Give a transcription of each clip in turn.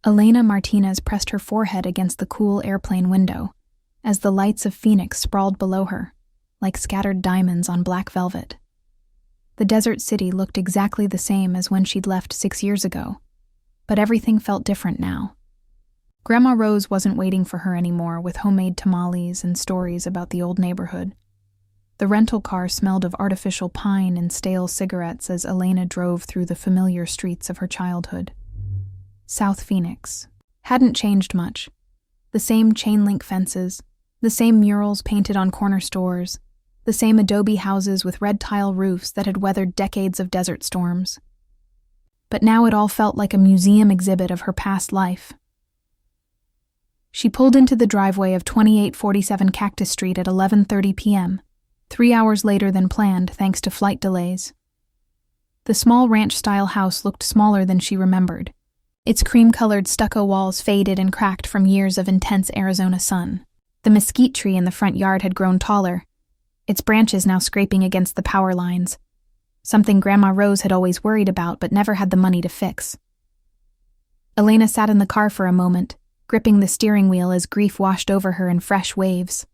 Elena Martinez pressed her forehead against the cool airplane window as the lights of Phoenix sprawled below her, like scattered diamonds on black velvet. The desert city looked exactly the same as when she'd left 6 years ago, but everything felt different now. Grandma Rose wasn't waiting for her anymore with homemade tamales and stories about the old neighborhood. The rental car smelled of artificial pine and stale cigarettes as Elena drove through the familiar streets of her childhood. South Phoenix hadn't changed much. The same chain-link fences, the same murals painted on corner stores, the same adobe houses with red tile roofs that had weathered decades of desert storms. But now it all felt like a museum exhibit of her past life. She pulled into the driveway of 2847 Cactus Street at 11:30 p.m., 3 hours later than planned thanks to flight delays. The small ranch-style house looked smaller than she remembered. Its cream-colored stucco walls faded and cracked from years of intense Arizona sun. The mesquite tree in the front yard had grown taller, its branches now scraping against the power lines, something Grandma Rose had always worried about but never had the money to fix. Elena sat in the car for a moment, gripping the steering wheel as grief washed over her in fresh waves.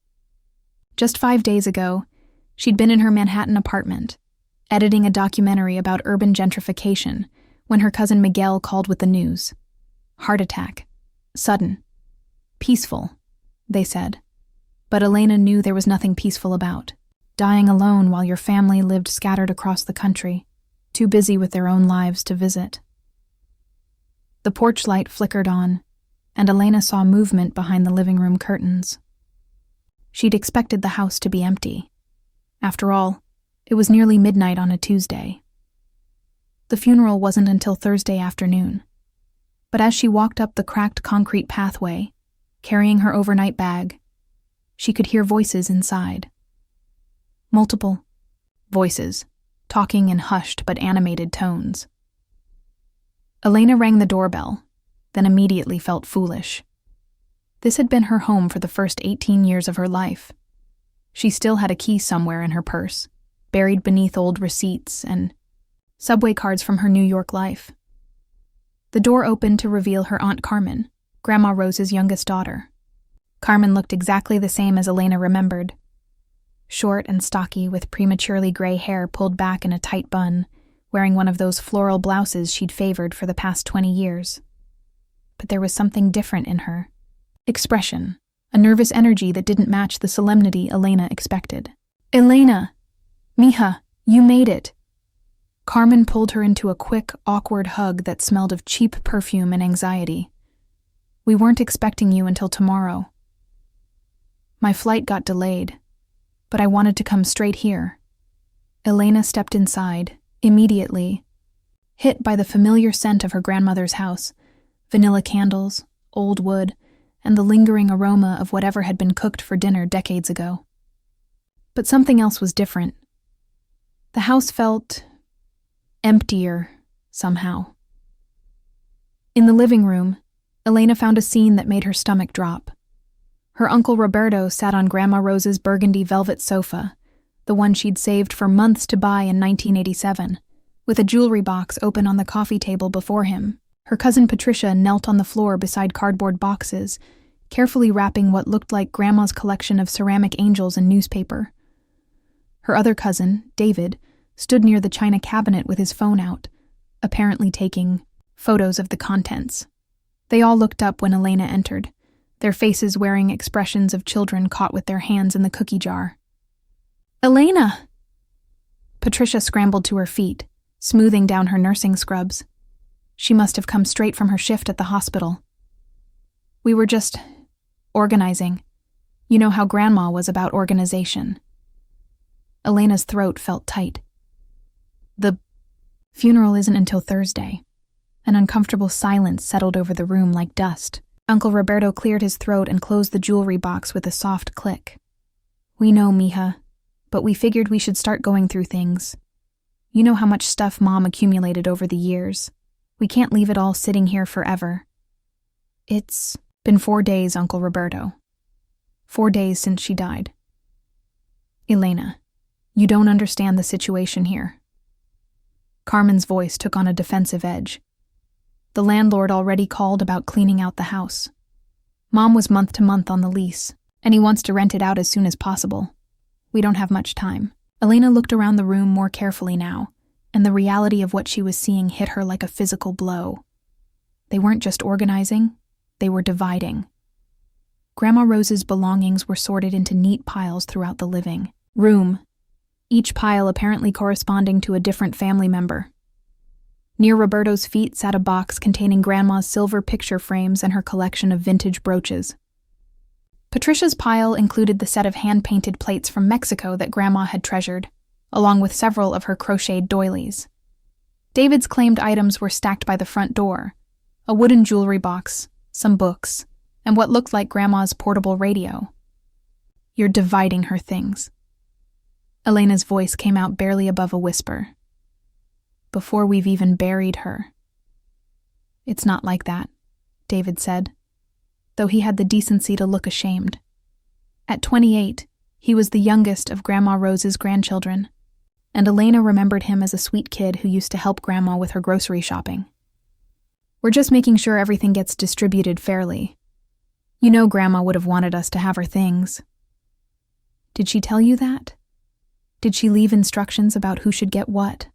Just 5 days ago, she'd been in her Manhattan apartment, editing a documentary about urban gentrification, when her cousin Miguel called with the news. Heart attack. Sudden. Peaceful, they said. But Elena knew there was nothing peaceful about. Dying alone while your family lived scattered across the country, too busy with their own lives to visit. The porch light flickered on, and Elena saw movement behind the living room curtains. She'd expected the house to be empty. After all, it was nearly midnight on a Tuesday. The funeral wasn't until Thursday afternoon. But as she walked up the cracked concrete pathway, carrying her overnight bag, she could hear voices inside. Multiple voices, talking in hushed but animated tones. Elena rang the doorbell, then immediately felt foolish. This had been her home for the first 18 years of her life. She still had a key somewhere in her purse, buried beneath old receipts and subway cards from her New York life. The door opened to reveal her Aunt Carmen, Grandma Rose's youngest daughter. Carmen looked exactly the same as Elena remembered. Short and stocky with prematurely gray hair pulled back in a tight bun, wearing one of those floral blouses she'd favored for the past 20 years. But there was something different in her. Expression, a nervous energy that didn't match the solemnity Elena expected. "Elena! Mija, you made it!" Carmen pulled her into a quick, awkward hug that smelled of cheap perfume and anxiety. "We weren't expecting you until tomorrow. My flight got delayed, but I wanted to come straight here." Elena stepped inside, immediately, hit by the familiar scent of her grandmother's house, vanilla candles, old wood, and the lingering aroma of whatever had been cooked for dinner decades ago. But something else was different. The house felt emptier, somehow. In the living room, Elena found a scene that made her stomach drop. Her Uncle Roberto sat on Grandma Rose's burgundy velvet sofa, the one she'd saved for months to buy in 1987, with a jewelry box open on the coffee table before him. Her cousin Patricia knelt on the floor beside cardboard boxes, carefully wrapping what looked like Grandma's collection of ceramic angels in newspaper. Her other cousin, David, stood near the china cabinet with his phone out, apparently taking photos of the contents. They all looked up when Elena entered, their faces wearing expressions of children caught with their hands in the cookie jar. "Elena!" Patricia scrambled to her feet, smoothing down her nursing scrubs. She must have come straight from her shift at the hospital. "We were just organizing. You know how Grandma was about organization." Elena's throat felt tight. "The funeral isn't until Thursday." An uncomfortable silence settled over the room like dust. Uncle Roberto cleared his throat and closed the jewelry box with a soft click. "We know, Mija, but we figured we should start going through things. You know how much stuff Mom accumulated over the years. We can't leave it all sitting here forever." "It's been 4 days, Uncle Roberto. 4 days since she died." "Elena, you don't understand the situation here." Carmen's voice took on a defensive edge. The landlord already called about cleaning out the house. Mom was month to month on the lease, and he wants to rent it out as soon as possible. We don't have much time. Elena looked around the room more carefully now, and the reality of what she was seeing hit her like a physical blow. They weren't just organizing, they were dividing. Grandma Rose's belongings were sorted into neat piles throughout the living room, each pile apparently corresponding to a different family member. Near Roberto's feet sat a box containing Grandma's silver picture frames and her collection of vintage brooches. Patricia's pile included the set of hand-painted plates from Mexico that Grandma had treasured, along with several of her crocheted doilies. David's claimed items were stacked by the front door: a wooden jewelry box, some books, and what looked like Grandma's portable radio. "You're dividing her things." Elena's voice came out barely above a whisper. "Before we've even buried her." "It's not like that," David said, though he had the decency to look ashamed. At 28, he was the youngest of Grandma Rose's grandchildren, and Elena remembered him as a sweet kid who used to help Grandma with her grocery shopping. "We're just making sure everything gets distributed fairly. You know Grandma would have wanted us to have her things." "Did she tell you that? Did she leave instructions about who should get what?"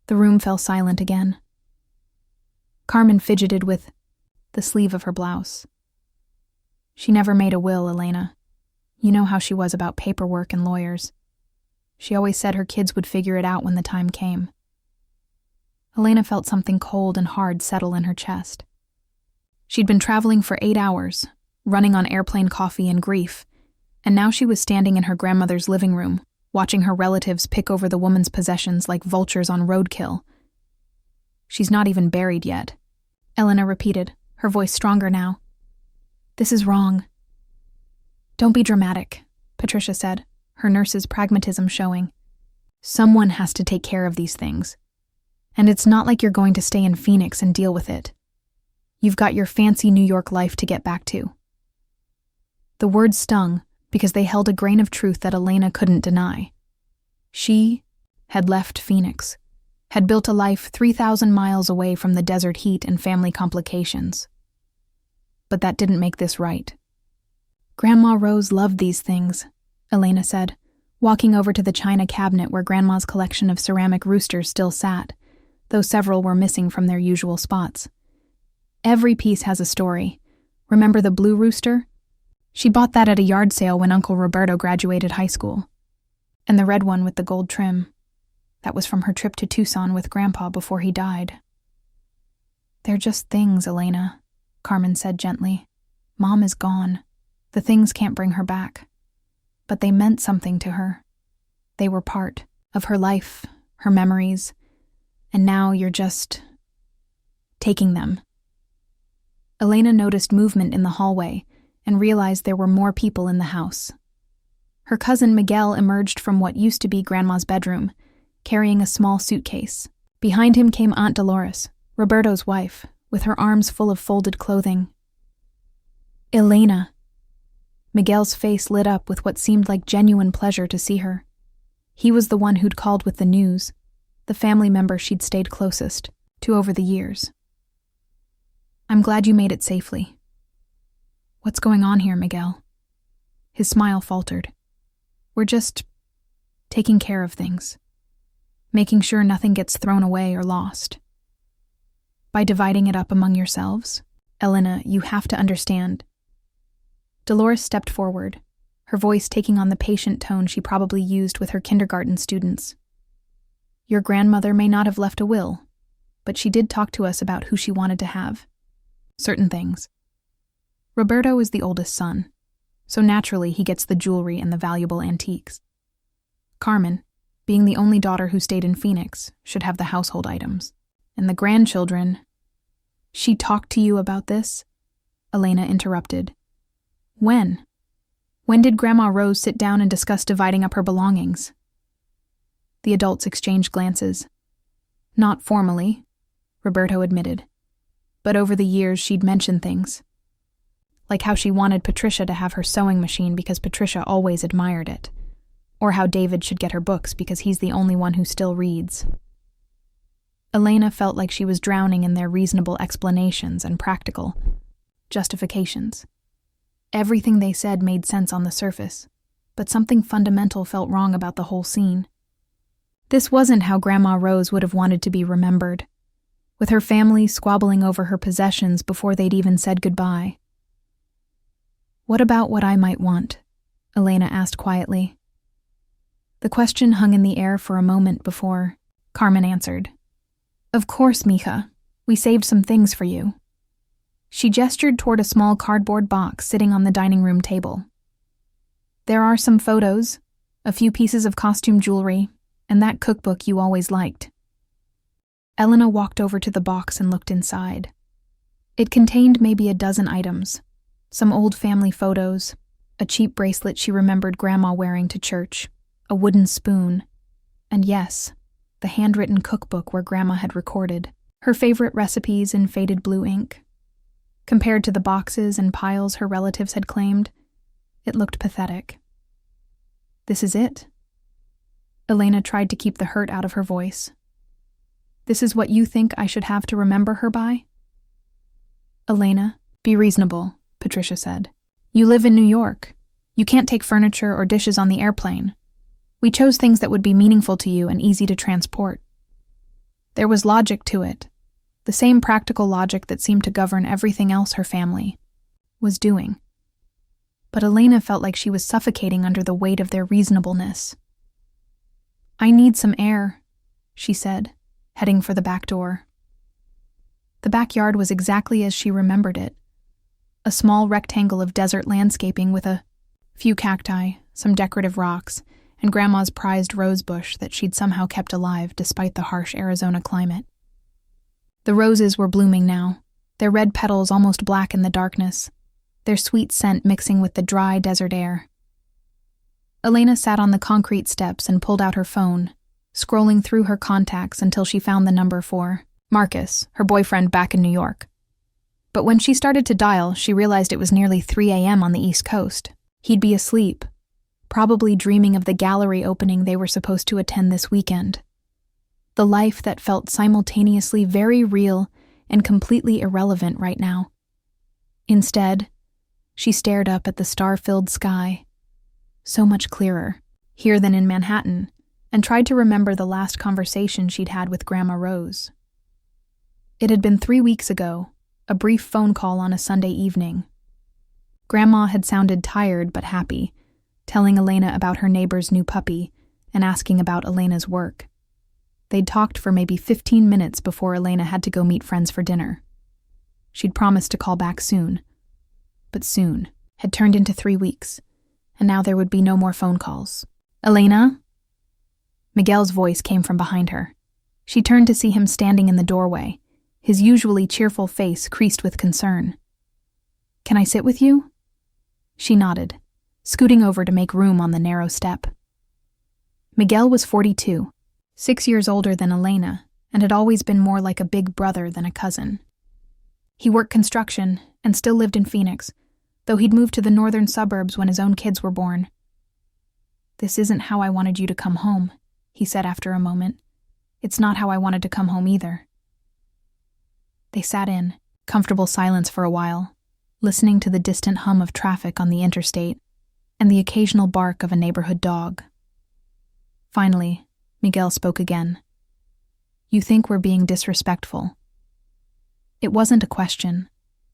The room fell silent again. Carmen fidgeted with the sleeve of her blouse. "She never made a will, Elena. You know how she was about paperwork and lawyers. She always said her kids would figure it out when the time came." Elena felt something cold and hard settle in her chest. She'd been traveling for 8 hours, running on airplane coffee and grief, and now she was standing in her grandmother's living room, watching her relatives pick over the woman's possessions like vultures on roadkill. "She's not even buried yet," Elena repeated, her voice stronger now. "This is wrong." "Don't be dramatic," Patricia said, her nurse's pragmatism showing. "Someone has to take care of these things. And it's not like you're going to stay in Phoenix and deal with it. You've got your fancy New York life to get back to." The words stung because they held a grain of truth that Elena couldn't deny. She had left Phoenix, had built a life 3,000 miles away from the desert heat and family complications. But that didn't make this right. "Grandma Rose loved these things," Elena said, walking over to the china cabinet where Grandma's collection of ceramic roosters still sat, though several were missing from their usual spots. "Every piece has a story. Remember the blue rooster? She bought that at a yard sale when Uncle Roberto graduated high school. And the red one with the gold trim. That was from her trip to Tucson with Grandpa before he died." "They're just things, Elena," Carmen said gently. "Mom is gone. The things can't bring her back. But they meant something to her. They were part of her life, her memories, and now you're just taking them." Elena noticed movement in the hallway and realized there were more people in the house. Her cousin Miguel emerged from what used to be Grandma's bedroom, carrying a small suitcase. Behind him came Aunt Dolores, Roberto's wife, with her arms full of folded clothing. "Elena." Miguel's face lit up with what seemed like genuine pleasure to see her. He was the one who'd called with the news, the family member she'd stayed closest to over the years. "I'm glad you made it safely." "What's going on here, Miguel?" His smile faltered. "We're just taking care of things, making sure nothing gets thrown away or lost." "By dividing it up among yourselves? Elena, you have to understand." Dolores stepped forward, her voice taking on the patient tone she probably used with her kindergarten students. "Your grandmother may not have left a will, but she did talk to us about who she wanted to have. Certain things. Roberto is the oldest son, so naturally he gets the jewelry and the valuable antiques. Carmen, being the only daughter who stayed in Phoenix, should have the household items. And the grandchildren—" "She talked to you about this?" Elena interrupted. "When? When did Grandma Rose sit down and discuss dividing up her belongings?" The adults exchanged glances. "Not formally," Roberto admitted. "But over the years she'd mentioned things. Like how she wanted Patricia to have her sewing machine because Patricia always admired it. Or how David should get her books because he's the only one who still reads." Elena felt like she was drowning in their reasonable explanations and practical justifications. Everything they said made sense on the surface, but something fundamental felt wrong about the whole scene. This wasn't how Grandma Rose would have wanted to be remembered, with her family squabbling over her possessions before they'd even said goodbye. "What about what I might want?" Elena asked quietly. The question hung in the air for a moment before Carmen answered. "Of course, mija. We saved some things for you." She gestured toward a small cardboard box sitting on the dining room table. "There are some photos, a few pieces of costume jewelry, and that cookbook you always liked." Elena walked over to the box and looked inside. It contained maybe a dozen items, some old family photos, a cheap bracelet she remembered Grandma wearing to church, a wooden spoon, and yes, the handwritten cookbook where Grandma had recorded her favorite recipes in faded blue ink. Compared to the boxes and piles her relatives had claimed, it looked pathetic. "This is it?" Elena tried to keep the hurt out of her voice. "This is what you think I should have to remember her by?" "Elena, be reasonable," Patricia said. "You live in New York. You can't take furniture or dishes on the airplane. We chose things that would be meaningful to you and easy to transport." There was logic to it, the same practical logic that seemed to govern everything else her family was doing. But Elena felt like she was suffocating under the weight of their reasonableness. "I need some air," she said, heading for the back door. The backyard was exactly as she remembered it, a small rectangle of desert landscaping with a few cacti, some decorative rocks, and Grandma's prized rose bush that she'd somehow kept alive despite the harsh Arizona climate. The roses were blooming now, their red petals almost black in the darkness, their sweet scent mixing with the dry desert air. Elena sat on the concrete steps and pulled out her phone, scrolling through her contacts until she found the number for Marcus, her boyfriend back in New York. But when she started to dial, she realized it was nearly 3 a.m. on the East Coast. He'd be asleep, probably dreaming of the gallery opening they were supposed to attend this weekend. The life that felt simultaneously very real and completely irrelevant right now. Instead, she stared up at the star-filled sky, so much clearer, here than in Manhattan, and tried to remember the last conversation she'd had with Grandma Rose. It had been 3 weeks ago, a brief phone call on a Sunday evening. Grandma had sounded tired but happy, telling Elena about her neighbor's new puppy and asking about Elena's work. They'd talked for maybe 15 minutes before Elena had to go meet friends for dinner. She'd promised to call back soon, but soon had turned into 3 weeks, and now there would be no more phone calls. "Elena?" Miguel's voice came from behind her. She turned to see him standing in the doorway, his usually cheerful face creased with concern. "Can I sit with you?" She nodded, scooting over to make room on the narrow step. Miguel was 42, 6 years older than Elena, and had always been more like a big brother than a cousin. He worked construction and still lived in Phoenix, though he'd moved to the northern suburbs when his own kids were born. "This isn't how I wanted you to come home," he said after a moment. "It's not how I wanted to come home either." They sat in comfortable silence for a while, listening to the distant hum of traffic on the interstate and the occasional bark of a neighborhood dog. Finally, Miguel spoke again. "You think we're being disrespectful." It wasn't a question,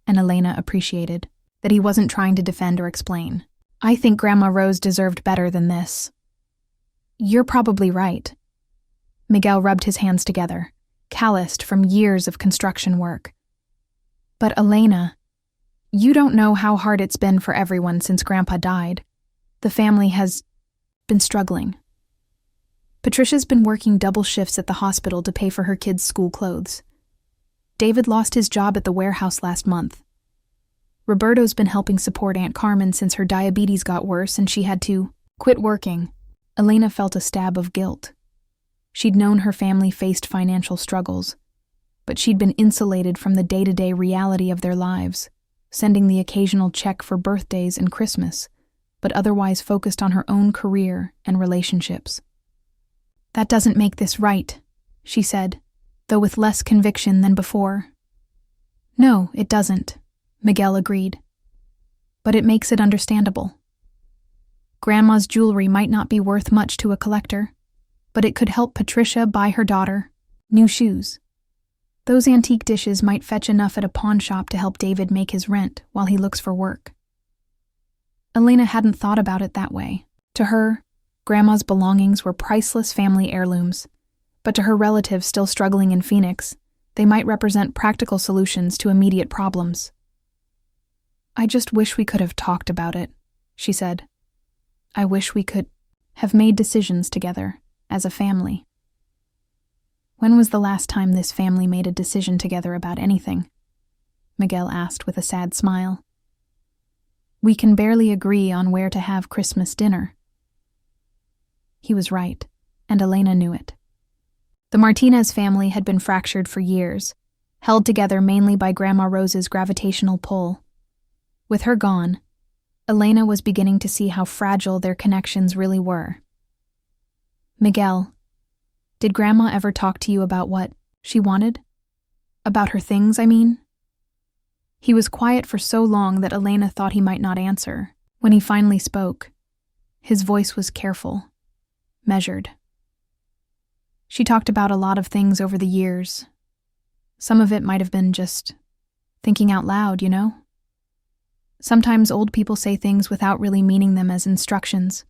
and Elena appreciated that he wasn't trying to defend or explain. "I think Grandma Rose deserved better than this." "You're probably right." Miguel rubbed his hands together, calloused from years of construction work. "But Elena, you don't know how hard it's been for everyone since Grandpa died. The family has been struggling. Patricia's been working double shifts at the hospital to pay for her kids' school clothes. David lost his job at the warehouse last month. Roberto's been helping support Aunt Carmen since her diabetes got worse and she had to quit working." Elena felt a stab of guilt. She'd known her family faced financial struggles, but she'd been insulated from the day-to-day reality of their lives, sending the occasional check for birthdays and Christmas, but otherwise focused on her own career and relationships. "That doesn't make this right," she said, though with less conviction than before. No, it doesn't, Miguel agreed. But it makes it understandable. Grandma's jewelry might not be worth much to a collector, but it could help Patricia buy her daughter new shoes. Those antique dishes might fetch enough at a pawn shop to help David make his rent while he looks for work. Elena hadn't thought about it that way. To her, Grandma's belongings were priceless family heirlooms, but to her relatives still struggling in Phoenix, they might represent practical solutions to immediate problems. "I just wish we could have talked about it," she said. "I wish we could have made decisions together, as a family." "When was the last time this family made a decision together about anything?" Miguel asked with a sad smile. "We can barely agree on where to have Christmas dinner." He was right, and Elena knew it. The Martinez family had been fractured for years, held together mainly by Grandma Rose's gravitational pull. With her gone, Elena was beginning to see how fragile their connections really were. "Miguel, did Grandma ever talk to you about what she wanted? About her things, I mean?" He was quiet for so long that Elena thought he might not answer. When he finally spoke, his voice was careful, measured. "She talked about a lot of things over the years. Some of it might have been just thinking out loud, you know? Sometimes old people say things without really meaning them as instructions."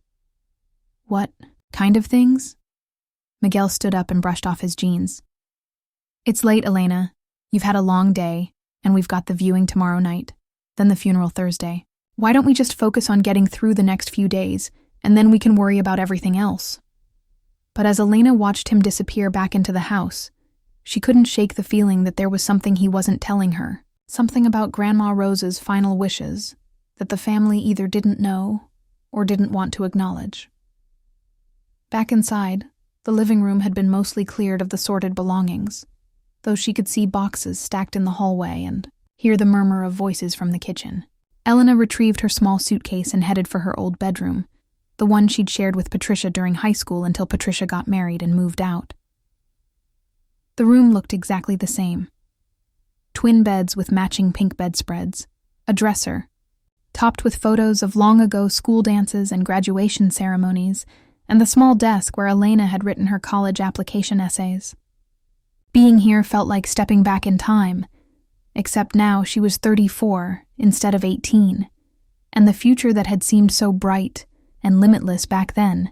"What kind of things?" Miguel stood up and brushed off his jeans. "It's late, Elena. You've had a long day, and we've got the viewing tomorrow night, then the funeral Thursday. Why don't we just focus on getting through the next few days, and then we can worry about everything else?" But as Elena watched him disappear back into the house, she couldn't shake the feeling that there was something he wasn't telling her, something about Grandma Rose's final wishes that the family either didn't know or didn't want to acknowledge. Back inside, the living room had been mostly cleared of the sorted belongings, though she could see boxes stacked in the hallway and hear the murmur of voices from the kitchen. Elena retrieved her small suitcase and headed for her old bedroom, the one she'd shared with Patricia during high school until Patricia got married and moved out. The room looked exactly the same. Twin beds with matching pink bedspreads, a dresser, topped with photos of long-ago school dances and graduation ceremonies, and the small desk where Elena had written her college application essays. Being here felt like stepping back in time, except now she was 34 instead of 18, and the future that had seemed so bright and limitless back then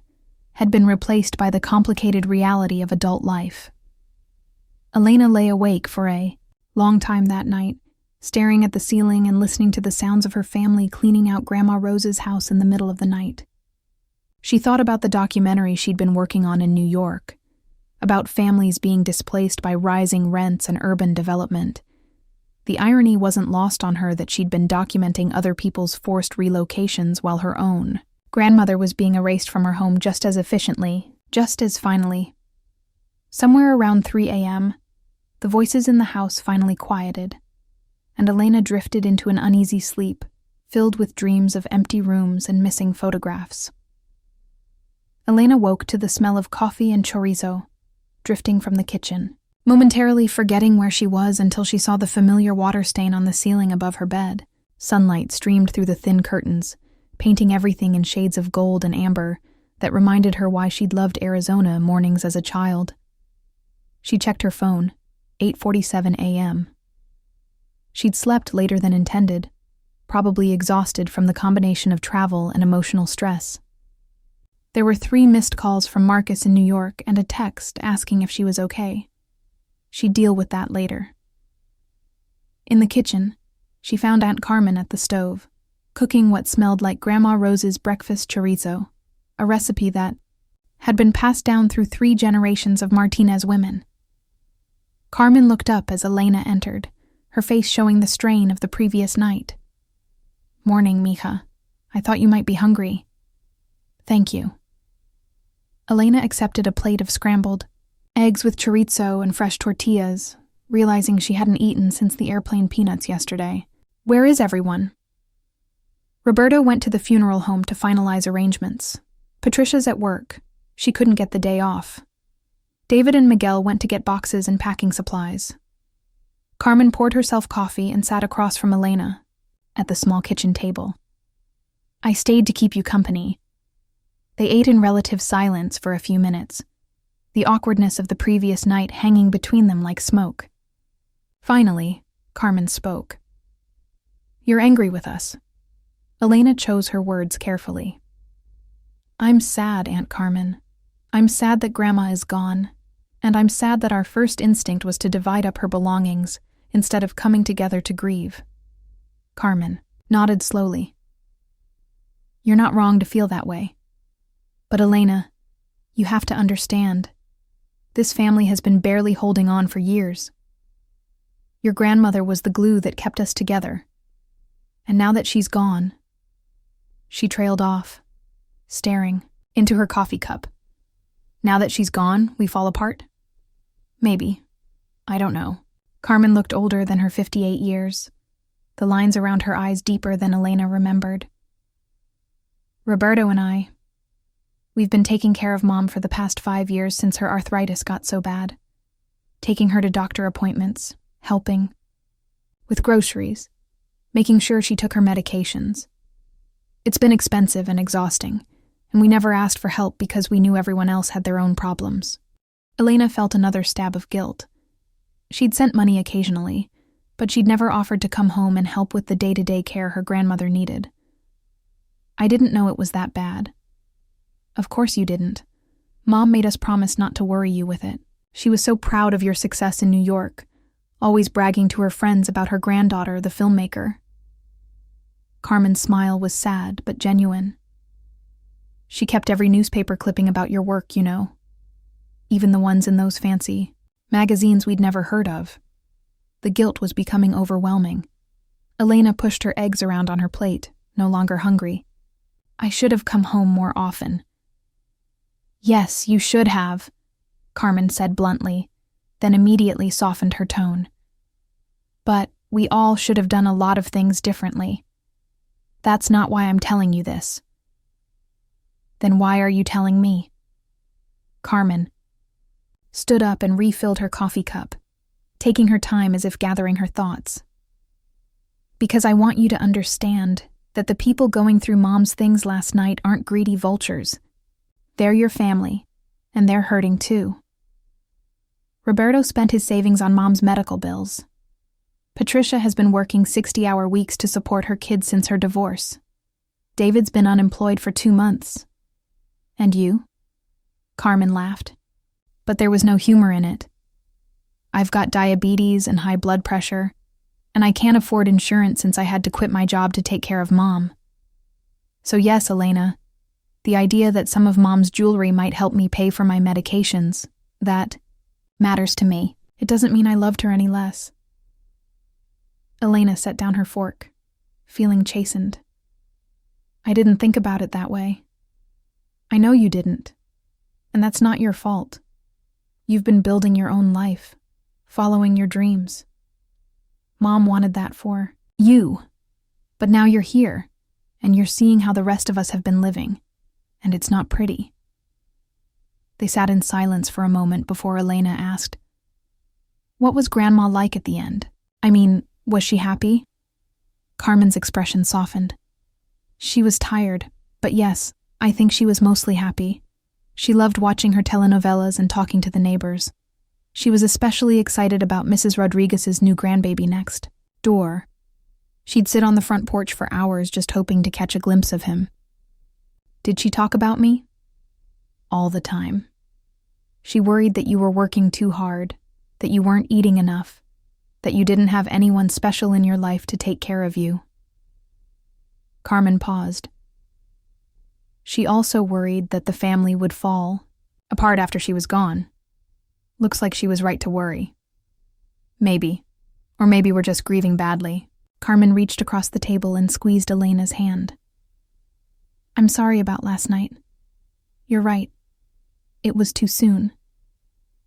had been replaced by the complicated reality of adult life. Elena lay awake for a long time that night, staring at the ceiling and listening to the sounds of her family cleaning out Grandma Rose's house in the middle of the night. She thought about the documentary she'd been working on in New York, about families being displaced by rising rents and urban development. The irony wasn't lost on her that she'd been documenting other people's forced relocations while her own grandmother was being erased from her home just as efficiently, just as finally. Somewhere around 3 a.m., the voices in the house finally quieted, and Elena drifted into an uneasy sleep, filled with dreams of empty rooms and missing photographs. Elena woke to the smell of coffee and chorizo, drifting from the kitchen, momentarily forgetting where she was until she saw the familiar water stain on the ceiling above her bed. Sunlight streamed through the thin curtains, painting everything in shades of gold and amber that reminded her why she'd loved Arizona mornings as a child. She checked her phone, 8:47 a.m. She'd slept later than intended, probably exhausted from the combination of travel and emotional stress. There were 3 missed calls from Marcus in New York and a text asking if she was okay. She'd deal with that later. In the kitchen, she found Aunt Carmen at the stove, cooking what smelled like Grandma Rose's breakfast chorizo, a recipe that had been passed down through 3 generations of Martinez women. Carmen looked up as Elena entered, her face showing the strain of the previous night. "Morning, mija. I thought you might be hungry." "Thank you." Elena accepted a plate of scrambled eggs with chorizo and fresh tortillas, realizing she hadn't eaten since the airplane peanuts yesterday. "Where is everyone?" Roberto went to the funeral home to finalize arrangements. Patricia's at work. She couldn't get the day off. David and Miguel went to get boxes and packing supplies. Carmen poured herself coffee and sat across from Elena at the small kitchen table. I stayed to keep you company. They ate in relative silence for a few minutes, the awkwardness of the previous night hanging between them like smoke. Finally, Carmen spoke. You're angry with us. Elena chose her words carefully. I'm sad, Aunt Carmen. I'm sad that Grandma is gone, and I'm sad that our first instinct was to divide up her belongings instead of coming together to grieve. Carmen nodded slowly. You're not wrong to feel that way. But Elena, you have to understand. This family has been barely holding on for years. Your grandmother was the glue that kept us together. And now that she's gone, she trailed off, staring into her coffee cup. Now that she's gone, we fall apart? Maybe. I don't know. Carmen looked older than her 58 years, the lines around her eyes deeper than Elena remembered. Roberto and I, we've been taking care of Mom for the past 5 years since her arthritis got so bad. Taking her to doctor appointments, helping with groceries, making sure she took her medications. It's been expensive and exhausting, and we never asked for help because we knew everyone else had their own problems. Elena felt another stab of guilt. She'd sent money occasionally, but she'd never offered to come home and help with the day-to-day care her grandmother needed. I didn't know it was that bad. Of course you didn't. Mom made us promise not to worry you with it. She was so proud of your success in New York, always bragging to her friends about her granddaughter, the filmmaker. Carmen's smile was sad but genuine. She kept every newspaper clipping about your work, you know. Even the ones in those fancy magazines we'd never heard of. The guilt was becoming overwhelming. Elena pushed her eggs around on her plate, no longer hungry. I should have come home more often. Yes, you should have, Carmen said bluntly, then immediately softened her tone. But we all should have done a lot of things differently. That's not why I'm telling you this. Then why are you telling me? Carmen stood up and refilled her coffee cup, taking her time as if gathering her thoughts. Because I want you to understand that the people going through Mom's things last night aren't greedy vultures. They're your family, and they're hurting too. Roberto spent his savings on Mom's medical bills. Patricia has been working 60-hour weeks to support her kids since her divorce. David's been unemployed for 2 months. And you? Carmen laughed. But there was no humor in it. I've got diabetes and high blood pressure, and I can't afford insurance since I had to quit my job to take care of Mom. So yes, Elena, the idea that some of Mom's jewelry might help me pay for my medications, that matters to me. It doesn't mean I loved her any less. Elena set down her fork, feeling chastened. I didn't think about it that way. I know you didn't, and that's not your fault. You've been building your own life, following your dreams. Mom wanted that for you, but now you're here, and you're seeing how the rest of us have been living, and it's not pretty. They sat in silence for a moment before Elena asked, What was Grandma like at the end? I mean, was she happy? Carmen's expression softened. She was tired, but yes, I think she was mostly happy. She loved watching her telenovelas and talking to the neighbors. She was especially excited about Mrs. Rodriguez's new grandbaby next door. She'd sit on the front porch for hours just hoping to catch a glimpse of him. Did she talk about me? All the time. She worried that you were working too hard, that you weren't eating enough, that you didn't have anyone special in your life to take care of you. Carmen paused. She also worried that the family would fall apart after she was gone. Looks like she was right to worry. Maybe. Or maybe we're just grieving badly. Carmen reached across the table and squeezed Elena's hand. I'm sorry about last night. You're right. It was too soon.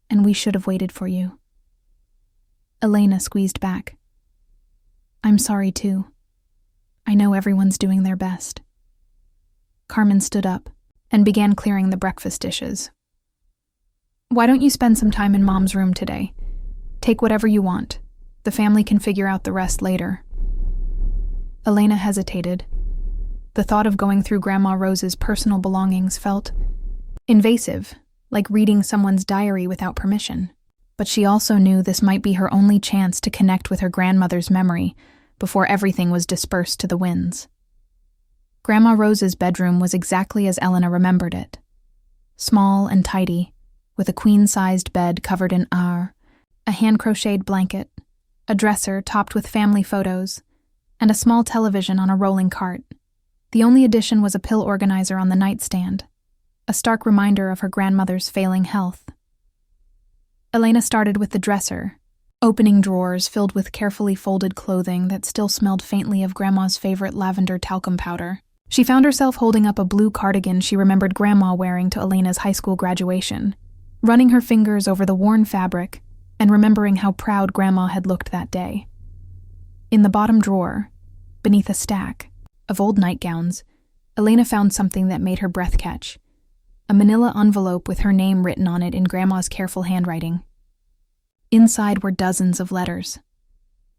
And we should have waited for you. Elena squeezed back. I'm sorry too. I know everyone's doing their best. Carmen stood up and began clearing the breakfast dishes. Why don't you spend some time in Mom's room today? Take whatever you want. The family can figure out the rest later. Elena hesitated. The thought of going through Grandma Rose's personal belongings felt invasive, like reading someone's diary without permission. But she also knew this might be her only chance to connect with her grandmother's memory before everything was dispersed to the winds. Grandma Rose's bedroom was exactly as Elena remembered it. Small and tidy, with a queen-sized bed covered in a hand-crocheted blanket, a dresser topped with family photos, and a small television on a rolling cart. The only addition was a pill organizer on the nightstand, a stark reminder of her grandmother's failing health. Elena started with the dresser, opening drawers filled with carefully folded clothing that still smelled faintly of Grandma's favorite lavender talcum powder. She found herself holding up a blue cardigan she remembered Grandma wearing to Elena's high school graduation, running her fingers over the worn fabric and remembering how proud Grandma had looked that day. In the bottom drawer, beneath a stack of old nightgowns, Elena found something that made her breath catch. A manila envelope with her name written on it in Grandma's careful handwriting. Inside were dozens of letters.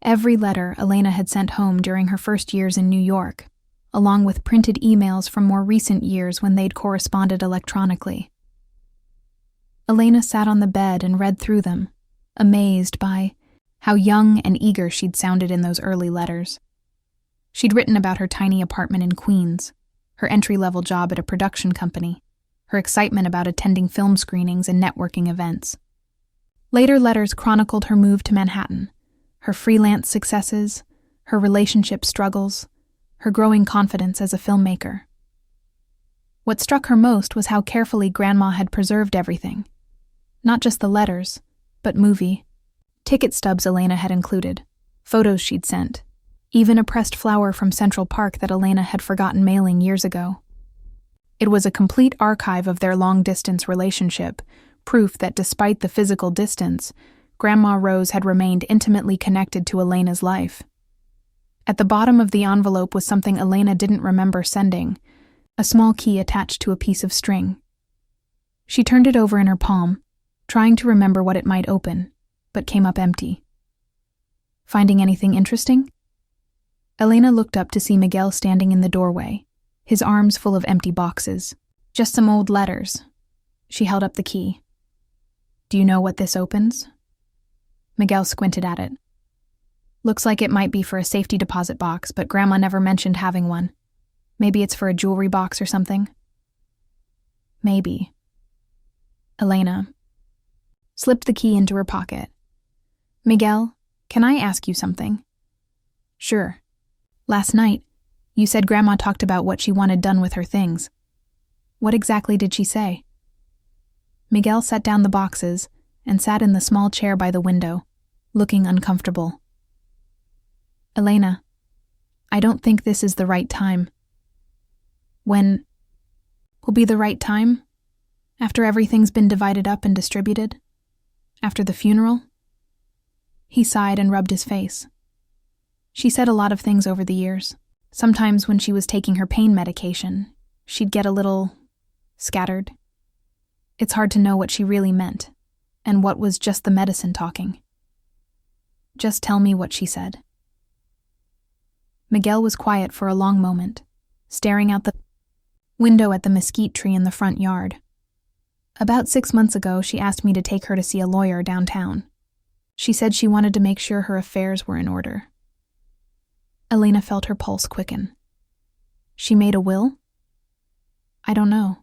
Every letter Elena had sent home during her first years in New York, along with printed emails from more recent years when they'd corresponded electronically. Elena sat on the bed and read through them, amazed by how young and eager she'd sounded in those early letters. She'd written about her tiny apartment in Queens, her entry-level job at a production company, her excitement about attending film screenings and networking events. Later letters chronicled her move to Manhattan, her freelance successes, her relationship struggles, her growing confidence as a filmmaker. What struck her most was how carefully Grandma had preserved everything. Not just the letters, but movie, ticket stubs Elena had included, photos she'd sent, even a pressed flower from Central Park that Elena had forgotten mailing years ago. It was a complete archive of their long-distance relationship, proof that despite the physical distance, Grandma Rose had remained intimately connected to Elena's life. At the bottom of the envelope was something Elena didn't remember sending, a small key attached to a piece of string. She turned it over in her palm, trying to remember what it might open, but came up empty. Finding anything interesting? Elena looked up to see Miguel standing in the doorway, his arms full of empty boxes. Just some old letters. She held up the key. Do you know what this opens? Miguel squinted at it. Looks like it might be for a safety deposit box, but Grandma never mentioned having one. Maybe it's for a jewelry box or something. Maybe. Elena slipped the key into her pocket. Miguel, can I ask you something? Sure. Last night, you said Grandma talked about what she wanted done with her things. What exactly did she say? Miguel set down the boxes and sat in the small chair by the window, looking uncomfortable. Elena, I don't think this is the right time. When will be the right time? After everything's been divided up and distributed? After the funeral? He sighed and rubbed his face. She said a lot of things over the years. Sometimes when she was taking her pain medication, she'd get a little scattered. It's hard to know what she really meant, and what was just the medicine talking. Just tell me what she said. Miguel was quiet for a long moment, staring out the window at the mesquite tree in the front yard. About 6 months ago, she asked me to take her to see a lawyer downtown. She said she wanted to make sure her affairs were in order. Elena felt her pulse quicken. She made a will? I don't know.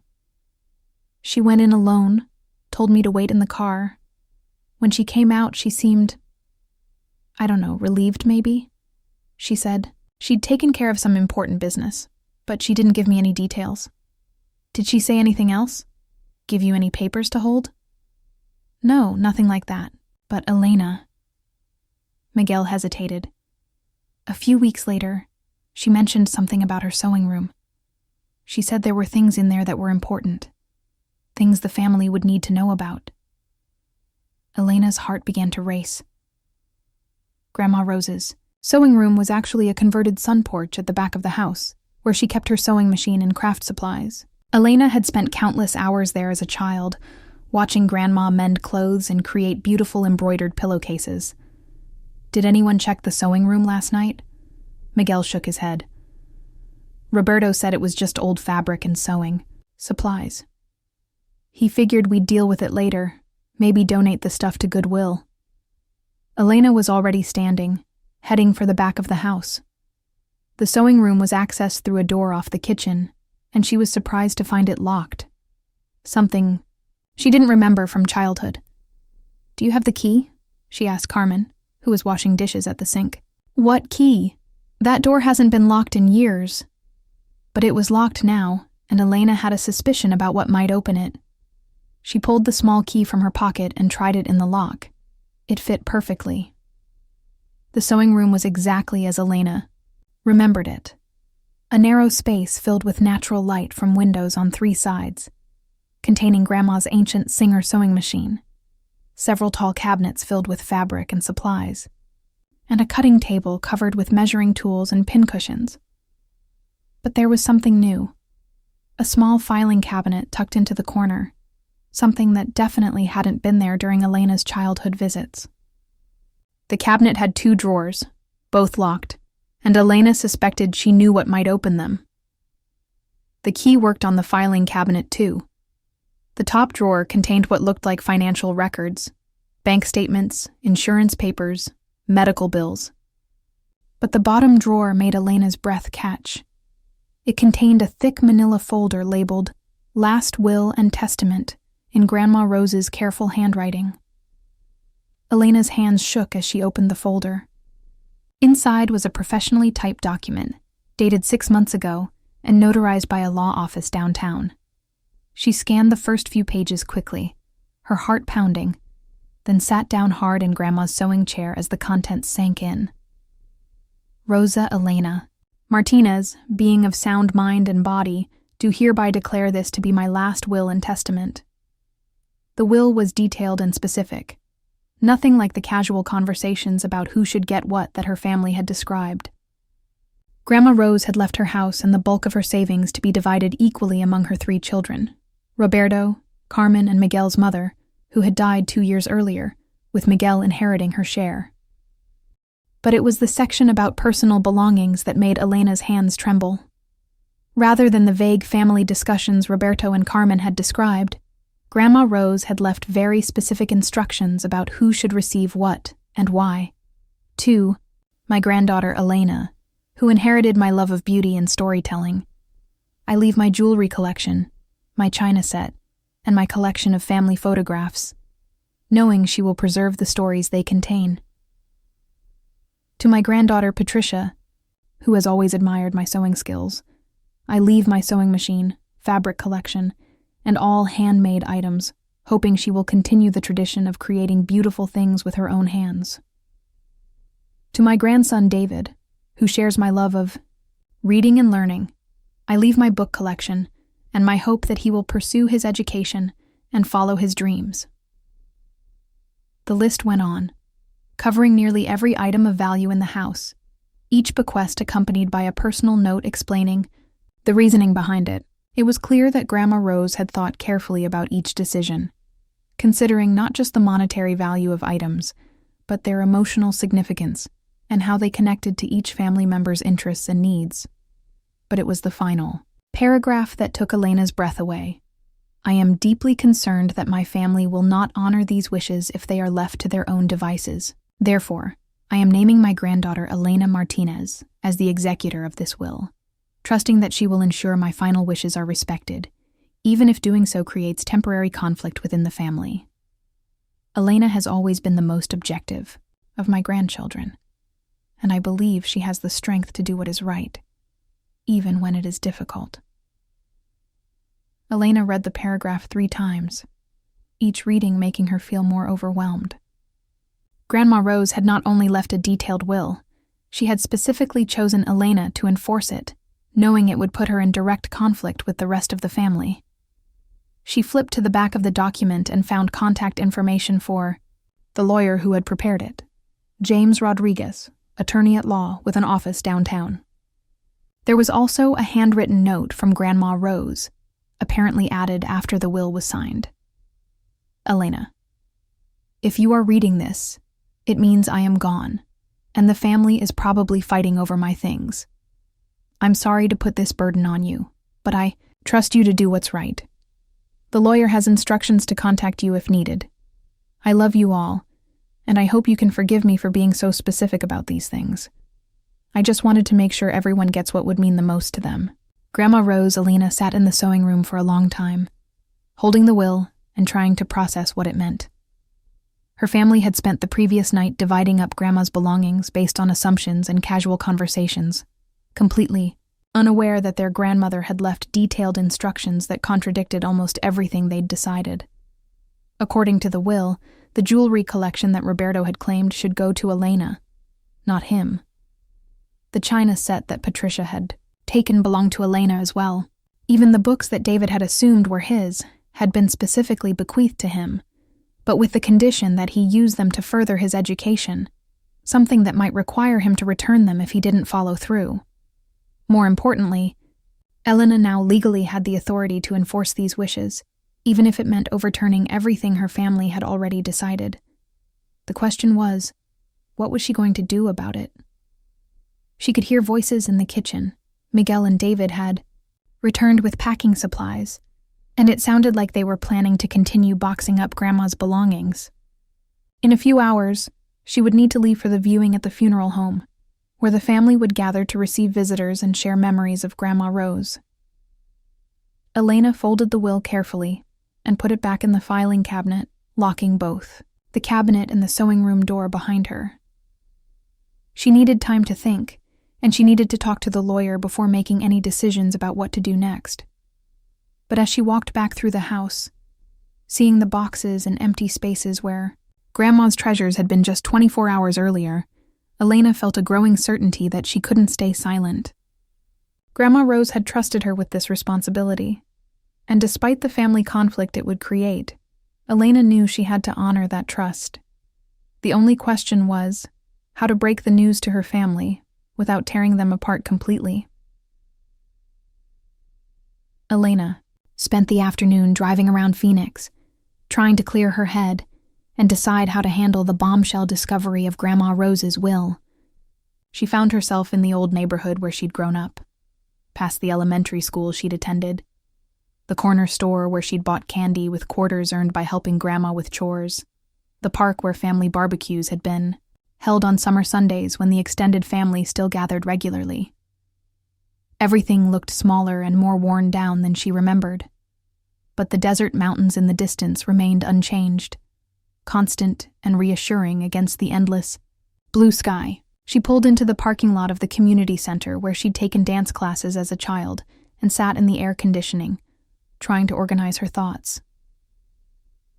She went in alone, told me to wait in the car. When she came out, she seemed, I don't know, relieved maybe? She said she'd taken care of some important business, but she didn't give me any details. Did she say anything else? Give you any papers to hold? No, nothing like that. But Elena... Miguel hesitated. A few weeks later, she mentioned something about her sewing room. She said there were things in there that were important. Things the family would need to know about. Elena's heart began to race. Grandma Rose's sewing room was actually a converted sun porch at the back of the house, where she kept her sewing machine and craft supplies. Elena had spent countless hours there as a child, watching Grandma mend clothes and create beautiful embroidered pillowcases. "Did anyone check the sewing room last night?" Miguel shook his head. Roberto said it was just old fabric and sewing supplies. He figured we'd deal with it later, maybe donate the stuff to Goodwill. Elena was already standing, heading for the back of the house. The sewing room was accessed through a door off the kitchen, and she was surprised to find it locked. Something she didn't remember from childhood. "Do you have the key?" she asked Carmen, who was washing dishes at the sink. "What key? That door hasn't been locked in years." But it was locked now, and Elena had a suspicion about what might open it. She pulled the small key from her pocket and tried it in the lock. It fit perfectly. The sewing room was exactly as Elena remembered it. A narrow space filled with natural light from windows on 3 sides, containing Grandma's ancient Singer sewing machine, several tall cabinets filled with fabric and supplies, and a cutting table covered with measuring tools and pincushions. But there was something new. A small filing cabinet tucked into the corner, something that definitely hadn't been there during Elena's childhood visits. The cabinet had 2 drawers, both locked, and Elena suspected she knew what might open them. The key worked on the filing cabinet too. The top drawer contained what looked like financial records, bank statements, insurance papers, medical bills. But the bottom drawer made Elena's breath catch. It contained a thick manila folder labeled "Last Will and Testament" in Grandma Rose's careful handwriting. Elena's hands shook as she opened the folder. Inside was a professionally typed document, dated 6 months ago and notarized by a law office downtown. She scanned the first few pages quickly, her heart pounding, then sat down hard in Grandma's sewing chair as the contents sank in. Rosa Elena Martinez, being of sound mind and body, do hereby declare this to be my last will and testament. The will was detailed and specific, nothing like the casual conversations about who should get what that her family had described. Grandma Rose had left her house and the bulk of her savings to be divided equally among her 3 children, Roberto, Carmen, and Miguel's mother, who had died 2 years earlier, with Miguel inheriting her share. But it was the section about personal belongings that made Elena's hands tremble. Rather than the vague family discussions Roberto and Carmen had described, Grandma Rose had left very specific instructions about who should receive what and why. To my granddaughter Elena, who inherited my love of beauty and storytelling. I leave my jewelry collection, my china set, and my collection of family photographs, knowing she will preserve the stories they contain. To my granddaughter Patricia, who has always admired my sewing skills, I leave my sewing machine, fabric collection, and all handmade items, hoping she will continue the tradition of creating beautiful things with her own hands. To my grandson David, who shares my love of reading and learning, I leave my book collection and my hope that he will pursue his education and follow his dreams. The list went on, covering nearly every item of value in the house, each bequest accompanied by a personal note explaining the reasoning behind it. It was clear that Grandma Rose had thought carefully about each decision, considering not just the monetary value of items, but their emotional significance and how they connected to each family member's interests and needs. But it was the final paragraph that took Elena's breath away. I am deeply concerned that my family will not honor these wishes if they are left to their own devices. Therefore, I am naming my granddaughter Elena Martinez as the executor of this will, trusting that she will ensure my final wishes are respected, even if doing so creates temporary conflict within the family. Elena has always been the most objective of my grandchildren, and I believe she has the strength to do what is right, even when it is difficult. Elena read the paragraph 3 times, each reading making her feel more overwhelmed. Grandma Rose had not only left a detailed will, she had specifically chosen Elena to enforce it, knowing it would put her in direct conflict with the rest of the family. She flipped to the back of the document and found contact information for the lawyer who had prepared it, James Rodriguez, attorney at law with an office downtown. There was also a handwritten note from Grandma Rose, apparently added after the will was signed. Elena. If you are reading this, it means I am gone, and the family is probably fighting over my things. I'm sorry to put this burden on you, but I trust you to do what's right. The lawyer has instructions to contact you if needed. I love you all, and I hope you can forgive me for being so specific about these things. I just wanted to make sure everyone gets what would mean the most to them. Grandma Rose Elena sat in the sewing room for a long time, holding the will and trying to process what it meant. Her family had spent the previous night dividing up Grandma's belongings based on assumptions and casual conversations, completely unaware that their grandmother had left detailed instructions that contradicted almost everything they'd decided. According to the will, the jewelry collection that Roberto had claimed should go to Elena, not him. The china set that Patricia had taken belonged to Elena as well. Even the books that David had assumed were his had been specifically bequeathed to him, but with the condition that he use them to further his education, something that might require him to return them if he didn't follow through. More importantly, Elena now legally had the authority to enforce these wishes, even if it meant overturning everything her family had already decided. The question was, what was she going to do about it? She could hear voices in the kitchen. Miguel and David had returned with packing supplies, and it sounded like they were planning to continue boxing up Grandma's belongings. In a few hours, she would need to leave for the viewing at the funeral home, where the family would gather to receive visitors and share memories of Grandma Rose. Elena folded the will carefully and put it back in the filing cabinet, locking both, the cabinet and the sewing room door behind her. She needed time to think, and she needed to talk to the lawyer before making any decisions about what to do next. But as she walked back through the house, seeing the boxes and empty spaces where Grandma's treasures had been just 24 hours earlier, Elena felt a growing certainty that she couldn't stay silent. Grandma Rose had trusted her with this responsibility, and despite the family conflict it would create, Elena knew she had to honor that trust. The only question was how to break the news to her family without tearing them apart completely. Elena spent the afternoon driving around Phoenix, trying to clear her head and decide how to handle the bombshell discovery of Grandma Rose's will. She found herself in the old neighborhood where she'd grown up, past the elementary school she'd attended, the corner store where she'd bought candy with quarters earned by helping Grandma with chores, the park where family barbecues had been, held on summer Sundays when the extended family still gathered regularly. Everything looked smaller and more worn down than she remembered, but the desert mountains in the distance remained unchanged, constant and reassuring against the endless blue sky. She pulled into the parking lot of the community center where she'd taken dance classes as a child and sat in the air conditioning, trying to organize her thoughts.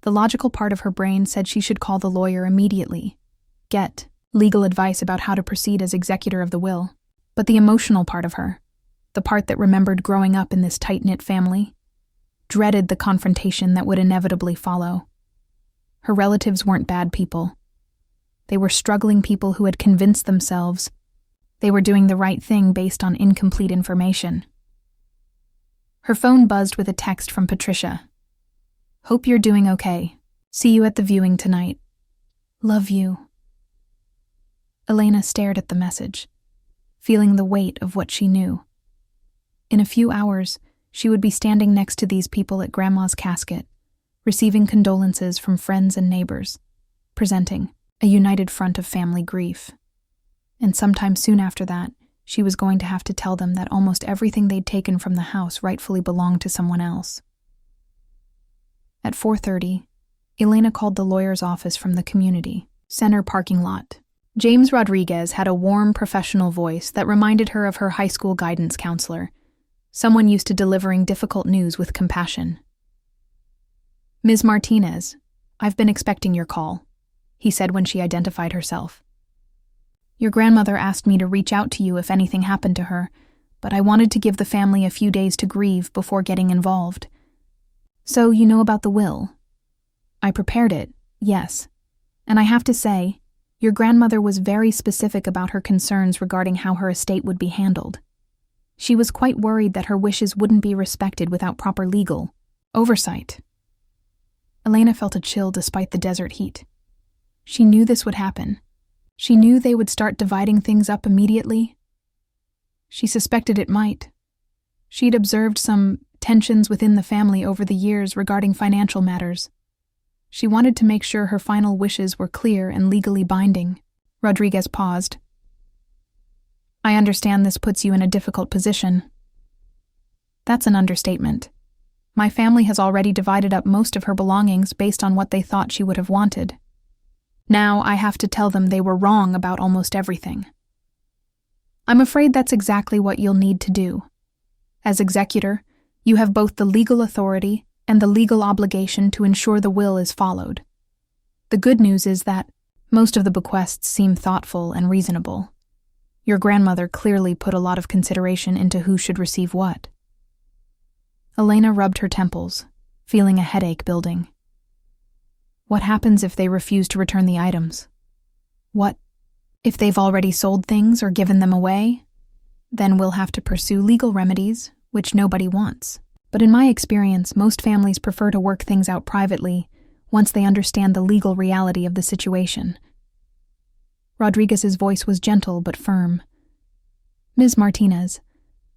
The logical part of her brain said she should call the lawyer immediately, get legal advice about how to proceed as executor of the will. But the emotional part of her, the part that remembered growing up in this tight-knit family, dreaded the confrontation that would inevitably follow. Her relatives weren't bad people. They were struggling people who had convinced themselves they were doing the right thing based on incomplete information. Her phone buzzed with a text from Patricia. "Hope you're doing okay. See you at the viewing tonight. Love you." Elena stared at the message, feeling the weight of what she knew. In a few hours, she would be standing next to these people at Grandma's casket, receiving condolences from friends and neighbors, presenting a united front of family grief. And sometime soon after that, she was going to have to tell them that almost everything they'd taken from the house rightfully belonged to someone else. At 4:30, Elena called the lawyer's office from the community center parking lot. James Rodriguez had a warm, professional voice that reminded her of her high school guidance counselor, someone used to delivering difficult news with compassion. "Ms. Martinez, I've been expecting your call," he said when she identified herself. "Your grandmother asked me to reach out to you if anything happened to her, but I wanted to give the family a few days to grieve before getting involved. So you know about the will?" "I prepared it, yes. And I have to say, your grandmother was very specific about her concerns regarding how her estate would be handled. She was quite worried that her wishes wouldn't be respected without proper legal oversight." Elena felt a chill despite the desert heat. She knew this would happen. She knew they would start dividing things up immediately. She suspected it might. She'd observed some tensions within the family over the years regarding financial matters. She wanted to make sure her final wishes were clear and legally binding. Rodriguez paused. I understand this puts you in a difficult position. That's an understatement. My family has already divided up most of her belongings based on what they thought she would have wanted. Now I have to tell them they were wrong about almost everything. I'm afraid that's exactly what you'll need to do. As executor, you have both the legal authority and the legal obligation to ensure the will is followed. The good news is that most of the bequests seem thoughtful and reasonable. Your grandmother clearly put a lot of consideration into who should receive what. Elena rubbed her temples, feeling a headache building. What happens if they refuse to return the items? What if they've already sold things or given them away? Then we'll have to pursue legal remedies, which nobody wants. But in my experience, most families prefer to work things out privately once they understand the legal reality of the situation. Rodriguez's voice was gentle but firm. Ms. Martinez,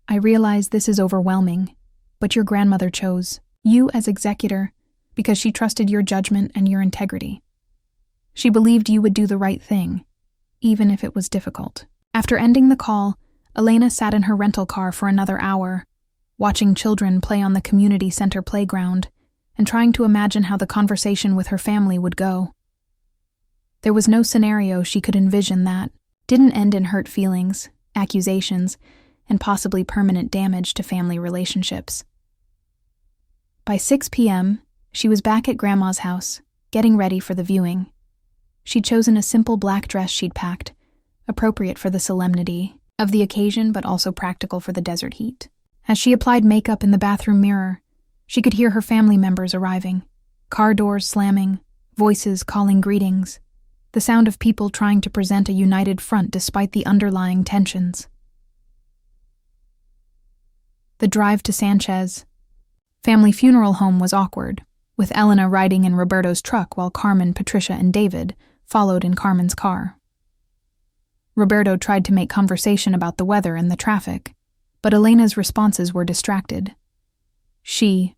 I realize this is overwhelming, but your grandmother chose you as executor because she trusted your judgment and your integrity. She believed you would do the right thing, even if it was difficult. After ending the call, Elena sat in her rental car for another hour, watching children play on the community center playground and trying to imagine how the conversation with her family would go. There was no scenario she could envision that didn't end in hurt feelings, accusations, and possibly permanent damage to family relationships. By 6 p.m., she was back at Grandma's house, getting ready for the viewing. She'd chosen a simple black dress she'd packed, appropriate for the solemnity of the occasion but also practical for the desert heat. As she applied makeup in the bathroom mirror, she could hear her family members arriving, car doors slamming, voices calling greetings, the sound of people trying to present a united front despite the underlying tensions. The drive to Sanchez family funeral home was awkward, with Elena riding in Roberto's truck while Carmen, Patricia, and David followed in Carmen's car. Roberto tried to make conversation about the weather and the traffic, but Elena's responses were distracted. She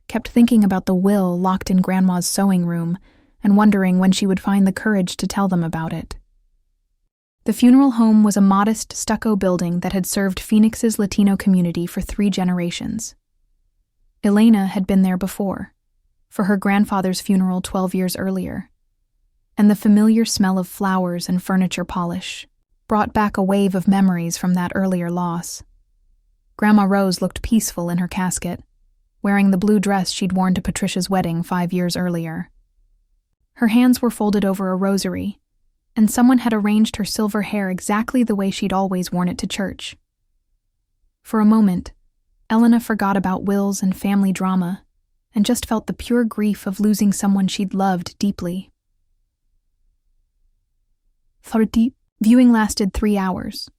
kept thinking about the will locked in Grandma's sewing room and wondering when she would find the courage to tell them about it. The funeral home was a modest stucco building that had served Phoenix's Latino community for 3 generations. Elena had been there before, for her grandfather's funeral 12 years earlier, and the familiar smell of flowers and furniture polish brought back a wave of memories from that earlier loss. Grandma Rose looked peaceful in her casket, wearing the blue dress she'd worn to Patricia's wedding 5 years earlier. Her hands were folded over a rosary, and someone had arranged her silver hair exactly the way she'd always worn it to church. For a moment, Elena forgot about wills and family drama and just felt the pure grief of losing someone she'd loved deeply. Viewing lasted 3 hours,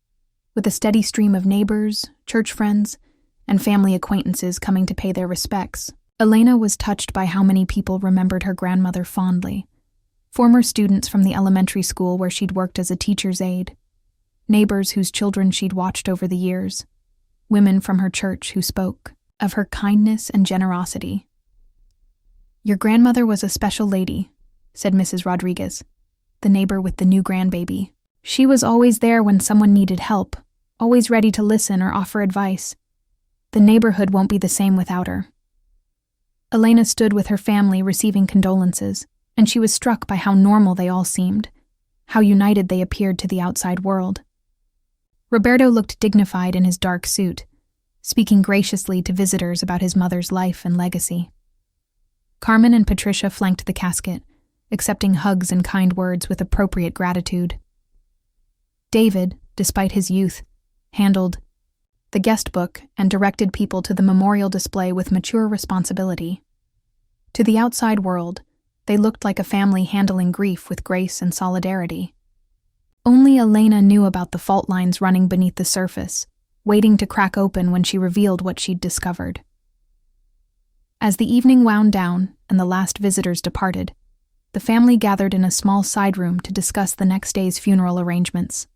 with a steady stream of neighbors, church friends, and family acquaintances coming to pay their respects. Elena was touched by how many people remembered her grandmother fondly. Former students from the elementary school where she'd worked as a teacher's aide, neighbors whose children she'd watched over the years, women from her church who spoke of her kindness and generosity. Your grandmother was a special lady, said Mrs. Rodriguez, the neighbor with the new grandbaby. She was always there when someone needed help, always ready to listen or offer advice. The neighborhood won't be the same without her. Elena stood with her family receiving condolences, and she was struck by how normal they all seemed, how united they appeared to the outside world. Roberto looked dignified in his dark suit, speaking graciously to visitors about his mother's life and legacy. Carmen and Patricia flanked the casket, accepting hugs and kind words with appropriate gratitude. David, despite his youth, handled the guest book and directed people to the memorial display with mature responsibility. To the outside world, they looked like a family handling grief with grace and solidarity. Only Elena knew about the fault lines running beneath the surface, waiting to crack open when she revealed what she'd discovered. As the evening wound down and the last visitors departed, the family gathered in a small side room to discuss the next day's funeral arrangements.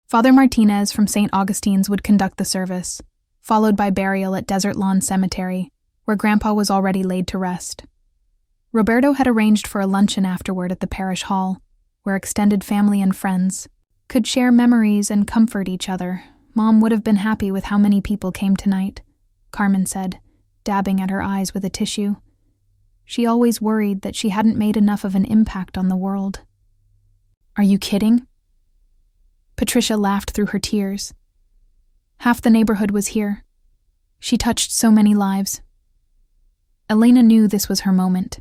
Father Martinez from St. Augustine's would conduct the service, followed by burial at Desert Lawn Cemetery, where Grandpa was already laid to rest. Roberto had arranged for a luncheon afterward at the parish hall, where extended family and friends could share memories and comfort each other. Mom would have been happy with how many people came tonight, Carmen said, dabbing at her eyes with a tissue. She always worried that she hadn't made enough of an impact on the world. Are you kidding? Patricia laughed through her tears. Half the neighborhood was here. She touched so many lives. Elena knew this was her moment.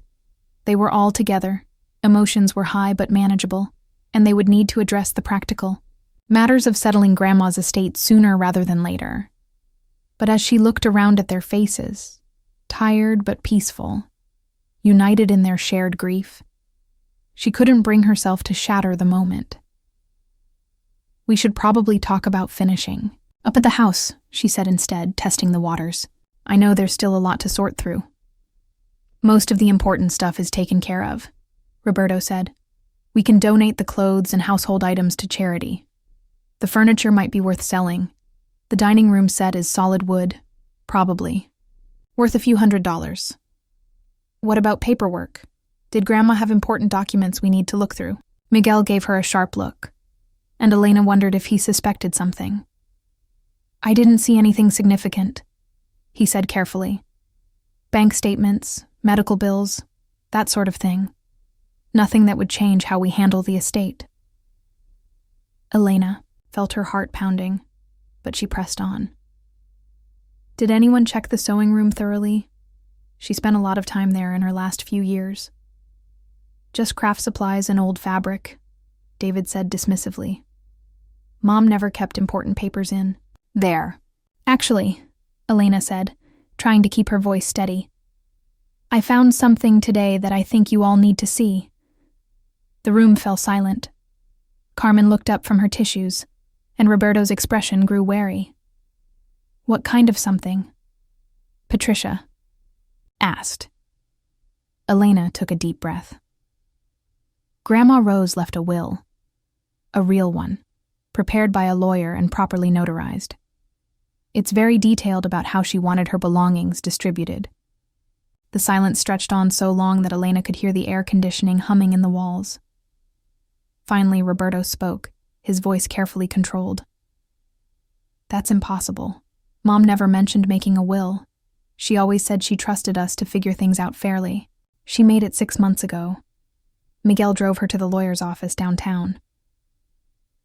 They were all together. Emotions were high but manageable, and they would need to address the practical matters of settling Grandma's estate sooner rather than later. But as she looked around at their faces, tired but peaceful, united in their shared grief, she couldn't bring herself to shatter the moment. We should probably talk about finishing. Up at the house, she said instead, testing the waters. I know there's still a lot to sort through. Most of the important stuff is taken care of, Roberto said. We can donate the clothes and household items to charity. The furniture might be worth selling. The dining room set is solid wood, probably. Worth a few $100s. What about paperwork? Did Grandma have important documents we need to look through? Miguel gave her a sharp look, and Elena wondered if he suspected something. I didn't see anything significant, he said carefully. Bank statements, medical bills, that sort of thing. Nothing that would change how we handle the estate. Elena felt her heart pounding, but she pressed on. Did anyone check the sewing room thoroughly? She spent a lot of time there in her last few years. Just craft supplies and old fabric, David said dismissively. Mom never kept important papers in. There. Actually, Elena said, trying to keep her voice steady. I found something today that I think you all need to see. The room fell silent. Carmen looked up from her tissues, and Roberto's expression grew wary. What kind of something? Patricia asked. Elena took a deep breath. Grandma Rose left a will. A real one, prepared by a lawyer and properly notarized. It's very detailed about how she wanted her belongings distributed. The silence stretched on so long that Elena could hear the air conditioning humming in the walls. Finally, Roberto spoke, his voice carefully controlled. That's impossible. Mom never mentioned making a will. She always said she trusted us to figure things out fairly. She made it 6 months ago. Miguel drove her to the lawyer's office downtown.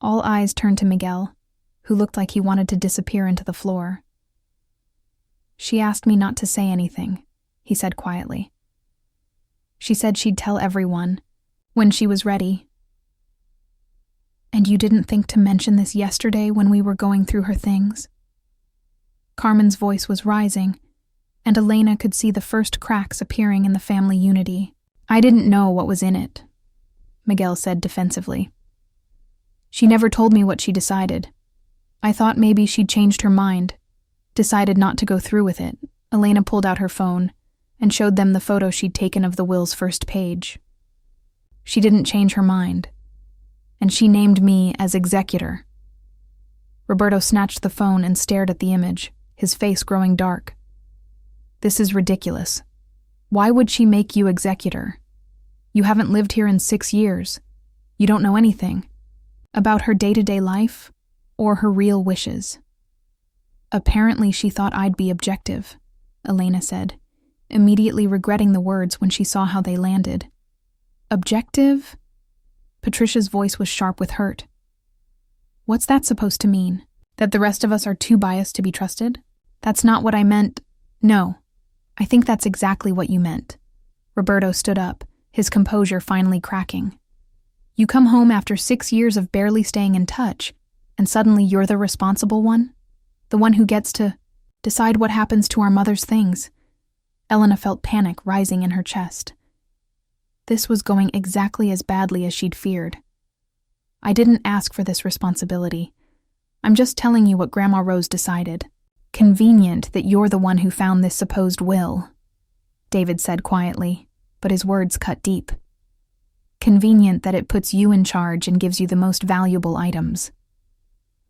All eyes turned to Miguel, who looked like he wanted to disappear into the floor. She asked me not to say anything, he said quietly. She said she'd tell everyone, when she was ready. And you didn't think to mention this yesterday when we were going through her things? Carmen's voice was rising, and Elena could see the first cracks appearing in the family unity. I didn't know what was in it, Miguel said defensively. She never told me what she decided. I thought maybe she'd changed her mind, decided not to go through with it. Elena pulled out her phone and showed them the photo she'd taken of the will's first page. She didn't change her mind, and she named me as executor. Roberto snatched the phone and stared at the image, his face growing dark. This is ridiculous. Why would she make you executor? You haven't lived here in 6 years. You don't know anything about her day-to-day life or her real wishes. Apparently she thought I'd be objective, Elena said, immediately regretting the words when she saw how they landed. Objective? Patricia's voice was sharp with hurt. What's that supposed to mean? That the rest of us are too biased to be trusted? That's not what I meant. No, I think that's exactly what you meant. Roberto stood up, his composure finally cracking. You come home after 6 years of barely staying in touch, and suddenly you're the responsible one? The one who gets to decide what happens to our mother's things. Elena felt panic rising in her chest. This was going exactly as badly as she'd feared. I didn't ask for this responsibility. I'm just telling you what Grandma Rose decided. Convenient that you're the one who found this supposed will. David said quietly, but his words cut deep. Convenient that it puts you in charge and gives you the most valuable items.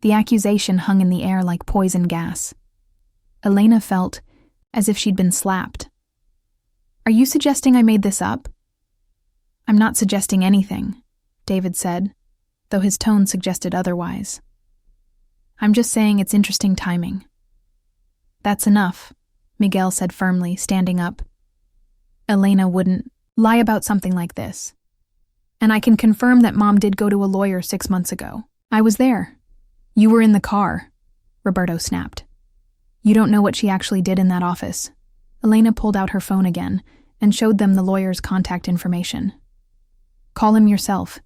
The accusation hung in the air like poison gas. Elena felt as if she'd been slapped. Are you suggesting I made this up? I'm not suggesting anything, David said, though his tone suggested otherwise. I'm just saying it's interesting timing. That's enough, Miguel said firmly, standing up. Elena wouldn't lie about something like this. And I can confirm that Mom did go to a lawyer 6 months ago. I was there. You were in the car, Roberto snapped. You don't know what she actually did in that office. Elena pulled out her phone again and showed them the lawyer's contact information. Call him yourself.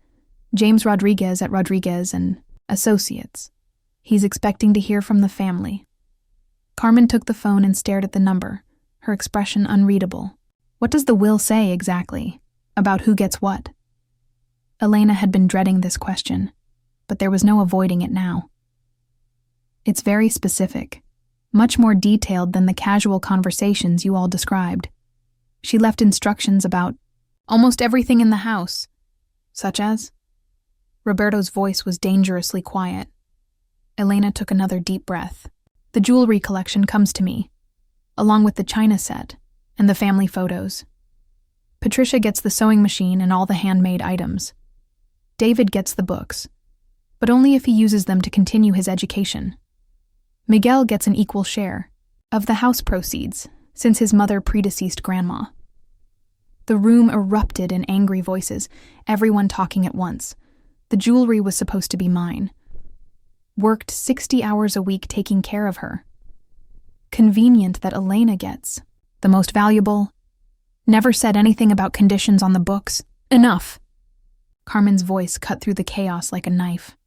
James Rodriguez at Rodriguez and Associates. He's expecting to hear from the family. Carmen took the phone and stared at the number, her expression unreadable. What does the will say exactly? About who gets what? Elena had been dreading this question, but there was no avoiding it now. It's very specific, much more detailed than the casual conversations you all described. She left instructions about almost everything in the house, such as? Roberto's voice was dangerously quiet. Elena took another deep breath. The jewelry collection comes to me, along with the china set and the family photos. Patricia gets the sewing machine and all the handmade items. David gets the books, but only if he uses them to continue his education. Miguel gets an equal share of the house proceeds, since his mother predeceased Grandma. The room erupted in angry voices, everyone talking at once. The jewelry was supposed to be mine. Worked 60 hours a week taking care of her. Convenient that Elena gets the most valuable. Never said anything about conditions on the books. Enough. Carmen's voice cut through the chaos like a knife.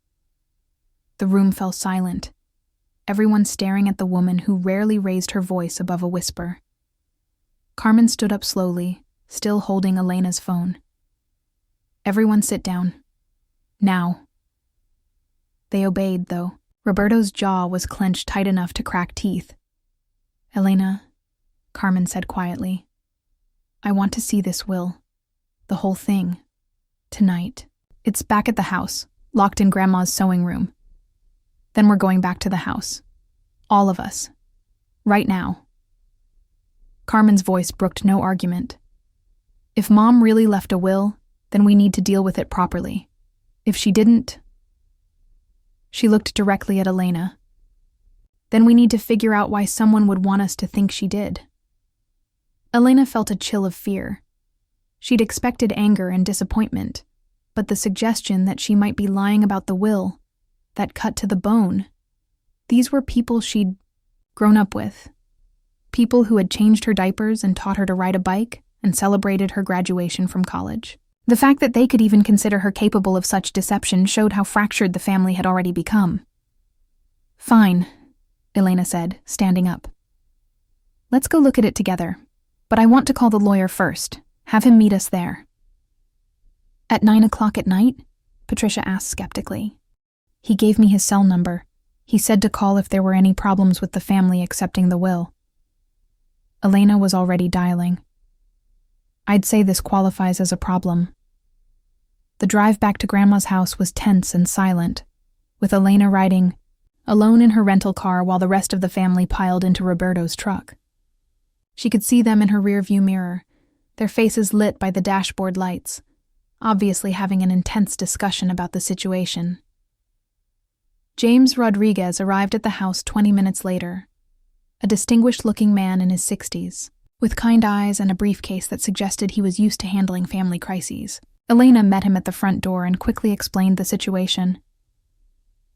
The room fell silent, everyone staring at the woman who rarely raised her voice above a whisper. Carmen stood up slowly, still holding Elena's phone. Everyone sit down. Now. They obeyed, though. Roberto's jaw was clenched tight enough to crack teeth. Elena, Carmen said quietly, I want to see this will. The whole thing. Tonight. It's back at the house, locked in Grandma's sewing room. Then we're going back to the house. All of us. Right now. Carmen's voice brooked no argument. If Mom really left a will, then we need to deal with it properly. If she didn't... She looked directly at Elena. Then we need to figure out why someone would want us to think she did. Elena felt a chill of fear. She'd expected anger and disappointment, but the suggestion that she might be lying about the will, that cut to the bone, these were people she'd grown up with. People who had changed her diapers and taught her to ride a bike and celebrated her graduation from college. The fact that they could even consider her capable of such deception showed how fractured the family had already become. Fine, Elena said, standing up. Let's go look at it together, but I want to call the lawyer first. Have him meet us there. At 9 o'clock at night? Patricia asked skeptically. He gave me his cell number. He said to call if there were any problems with the family accepting the will. Elena was already dialing. I'd say this qualifies as a problem. The drive back to Grandma's house was tense and silent, with Elena riding alone in her rental car while the rest of the family piled into Roberto's truck. She could see them in her rearview mirror, their faces lit by the dashboard lights, obviously having an intense discussion about the situation. James Rodriguez arrived at the house 20 minutes later, a distinguished-looking man in his 60s, with kind eyes and a briefcase that suggested he was used to handling family crises. Elena met him at the front door and quickly explained the situation.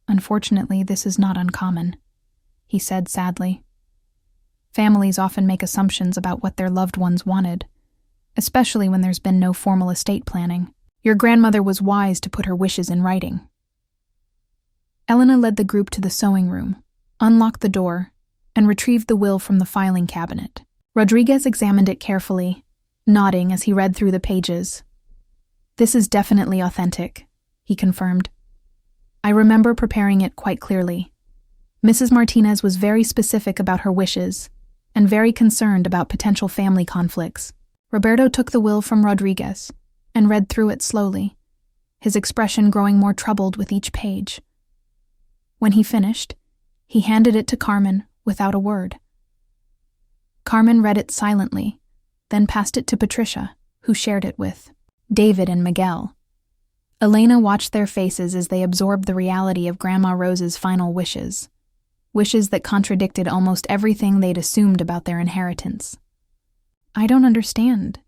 Unfortunately, this is not uncommon, he said sadly. Families often make assumptions about what their loved ones wanted, especially when there's been no formal estate planning. Your grandmother was wise to put her wishes in writing. Elena led the group to the sewing room, unlocked the door, and retrieved the will from the filing cabinet. Rodriguez examined it carefully, nodding as he read through the pages. This is definitely authentic, he confirmed. I remember preparing it quite clearly. Mrs. Martinez was very specific about her wishes, and very concerned about potential family conflicts. Roberto took the will from Rodriguez and read through it slowly, his expression growing more troubled with each page. When he finished, he handed it to Carmen without a word. Carmen read it silently, then passed it to Patricia, who shared it with David and Miguel. Elena watched their faces as they absorbed the reality of Grandma Rose's final wishes that contradicted almost everything they'd assumed about their inheritance. "I don't understand,"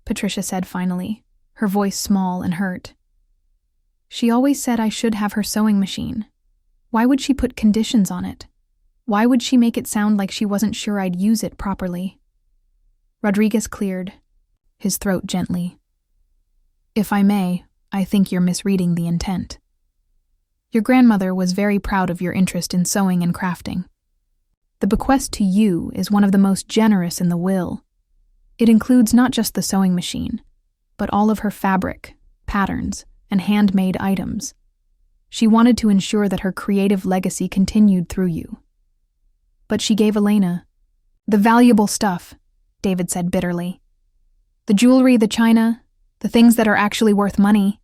Patricia said finally, her voice small and hurt. "She always said I should have her sewing machine. Why would she put conditions on it? Why would she make it sound like she wasn't sure I'd use it properly?" Rodriguez cleared his throat gently. "If I may, I think you're misreading the intent. Your grandmother was very proud of your interest in sewing and crafting. The bequest to you is one of the most generous in the will. It includes not just the sewing machine, but all of her fabric, patterns, and handmade items. She wanted to ensure that her creative legacy continued through you. But she gave Elena the valuable stuff," David said bitterly. "The jewelry, the china, the things that are actually worth money."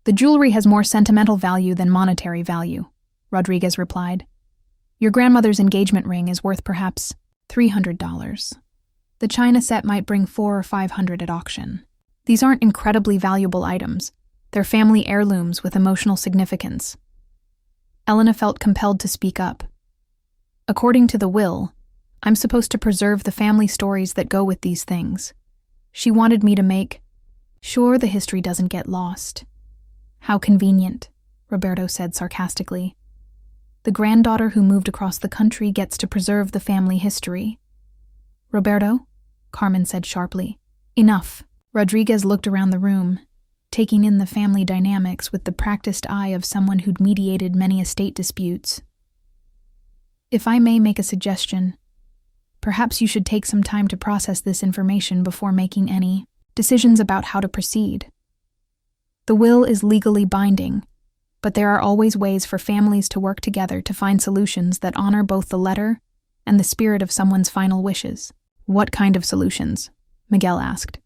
"The jewelry has more sentimental value than monetary value," Rodriguez replied. "Your grandmother's engagement ring is worth perhaps $300. The china set might bring $400 or $500 at auction. These aren't incredibly valuable items. They're family heirlooms with emotional significance." Elena felt compelled to speak up. "According to the will, I'm supposed to preserve the family stories that go with these things. She wanted me to make sure the history doesn't get lost." "How convenient," Roberto said sarcastically. "The granddaughter who moved across the country gets to preserve the family history." "Roberto," Carmen said sharply. "Enough." Rodriguez looked around the room, taking in the family dynamics with the practiced eye of someone who'd mediated many estate disputes. "If I may make a suggestion, perhaps you should take some time to process this information before making any decisions about how to proceed. The will is legally binding, but there are always ways for families to work together to find solutions that honor both the letter and the spirit of someone's final wishes." "What kind of solutions?" Miguel asked.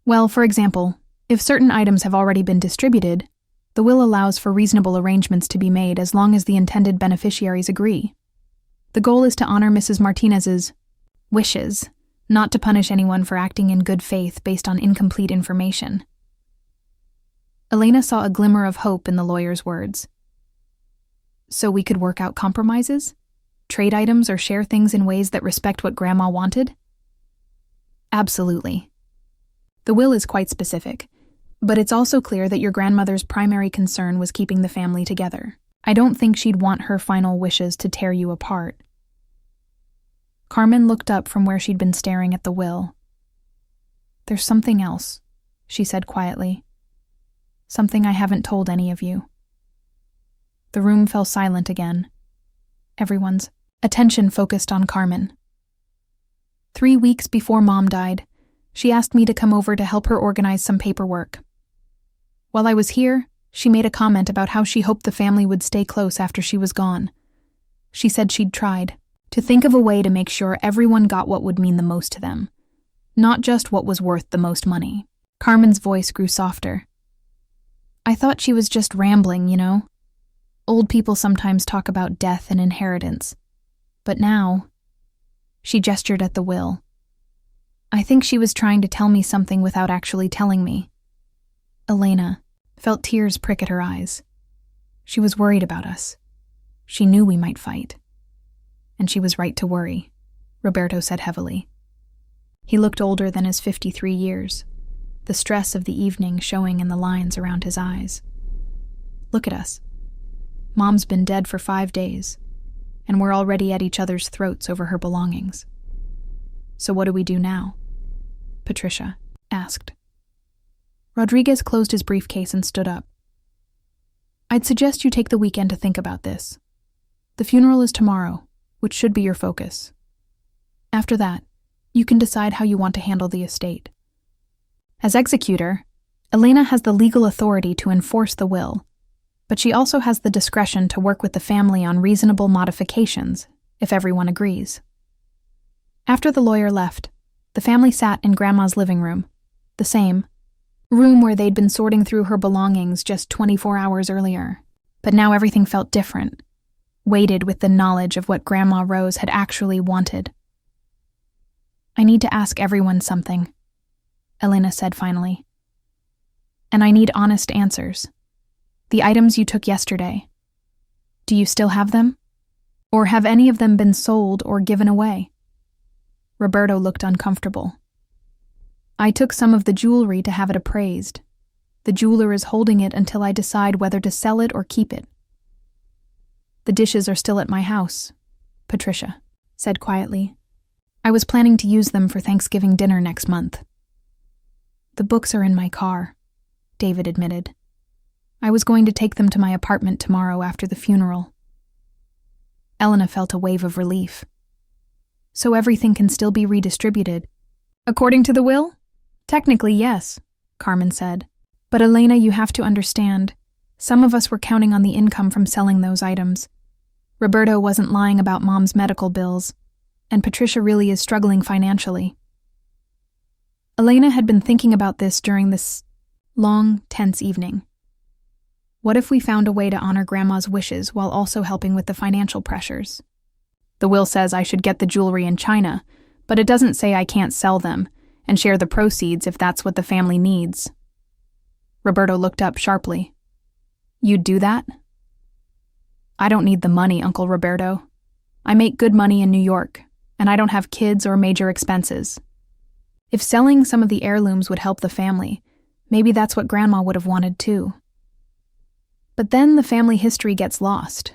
"Well, for example, if certain items have already been distributed, the will allows for reasonable arrangements to be made as long as the intended beneficiaries agree. The goal is to honor Mrs. Martinez's wishes, not to punish anyone for acting in good faith based on incomplete information." Elena saw a glimmer of hope in the lawyer's words. "So we could work out compromises? Trade items or share things in ways that respect what Grandma wanted?" "Absolutely. The will is quite specific, but it's also clear that your grandmother's primary concern was keeping the family together. I don't think she'd want her final wishes to tear you apart." Carmen looked up from where she'd been staring at the will. "There's something else," she said quietly. "Something I haven't told any of you." The room fell silent again. Everyone's attention focused on Carmen. 3 weeks before Mom died, she asked me to come over to help her organize some paperwork. While I was here, she made a comment about how she hoped the family would stay close after she was gone. She said she'd tried to think of a way to make sure everyone got what would mean the most to them, not just what was worth the most money. Carmen's voice grew softer. "I thought she was just rambling, you know. Old people sometimes talk about death and inheritance. But now," she gestured at the will, "I think she was trying to tell me something without actually telling me." Elena felt tears prick at her eyes. She was worried about us. She knew we might fight. And she was right to worry, Roberto said heavily. He looked older than his 53 years, the stress of the evening showing in the lines around his eyes. "Look at us. Mom's been dead for 5 days, and we're already at each other's throats over her belongings. So what do we do now?" Patricia asked. Rodriguez closed his briefcase and stood up. "I'd suggest you take the weekend to think about this. The funeral is tomorrow, which should be your focus. After that, you can decide how you want to handle the estate. As executor, Elena has the legal authority to enforce the will, but she also has the discretion to work with the family on reasonable modifications, if everyone agrees. After the lawyer left, the family sat in Grandma's living room, the same room where they'd been sorting through her belongings just 24 hours earlier. But now everything felt different, weighted with the knowledge of what Grandma Rose had actually wanted. "I need to ask everyone something," Elena said finally. "And I need honest answers. The items you took yesterday, do you still have them? Or have any of them been sold or given away?" Roberto looked uncomfortable. "I took some of the jewelry to have it appraised. The jeweler is holding it until I decide whether to sell it or keep it." "The dishes are still at my house," Patricia said quietly. "I was planning to use them for Thanksgiving dinner next month." "The books are in my car," David admitted. "I was going to take them to my apartment tomorrow after the funeral." Elena felt a wave of relief. "So everything can still be redistributed?" "According to the will? Technically, yes," Carmen said. "But Elena, you have to understand, some of us were counting on the income from selling those items. Roberto wasn't lying about Mom's medical bills, and Patricia really is struggling financially." Elena had been thinking about this during this long, tense evening. What if we found a way to honor Grandma's wishes while also helping with the financial pressures? The will says I should get the jewelry in China, but it doesn't say I can't sell them and share the proceeds if that's what the family needs. Roberto looked up sharply. "You'd do that?" "I don't need the money, Uncle Roberto. I make good money in New York, and I don't have kids or major expenses. If selling some of the heirlooms would help the family, maybe that's what Grandma would have wanted too." "But then the family history gets lost,"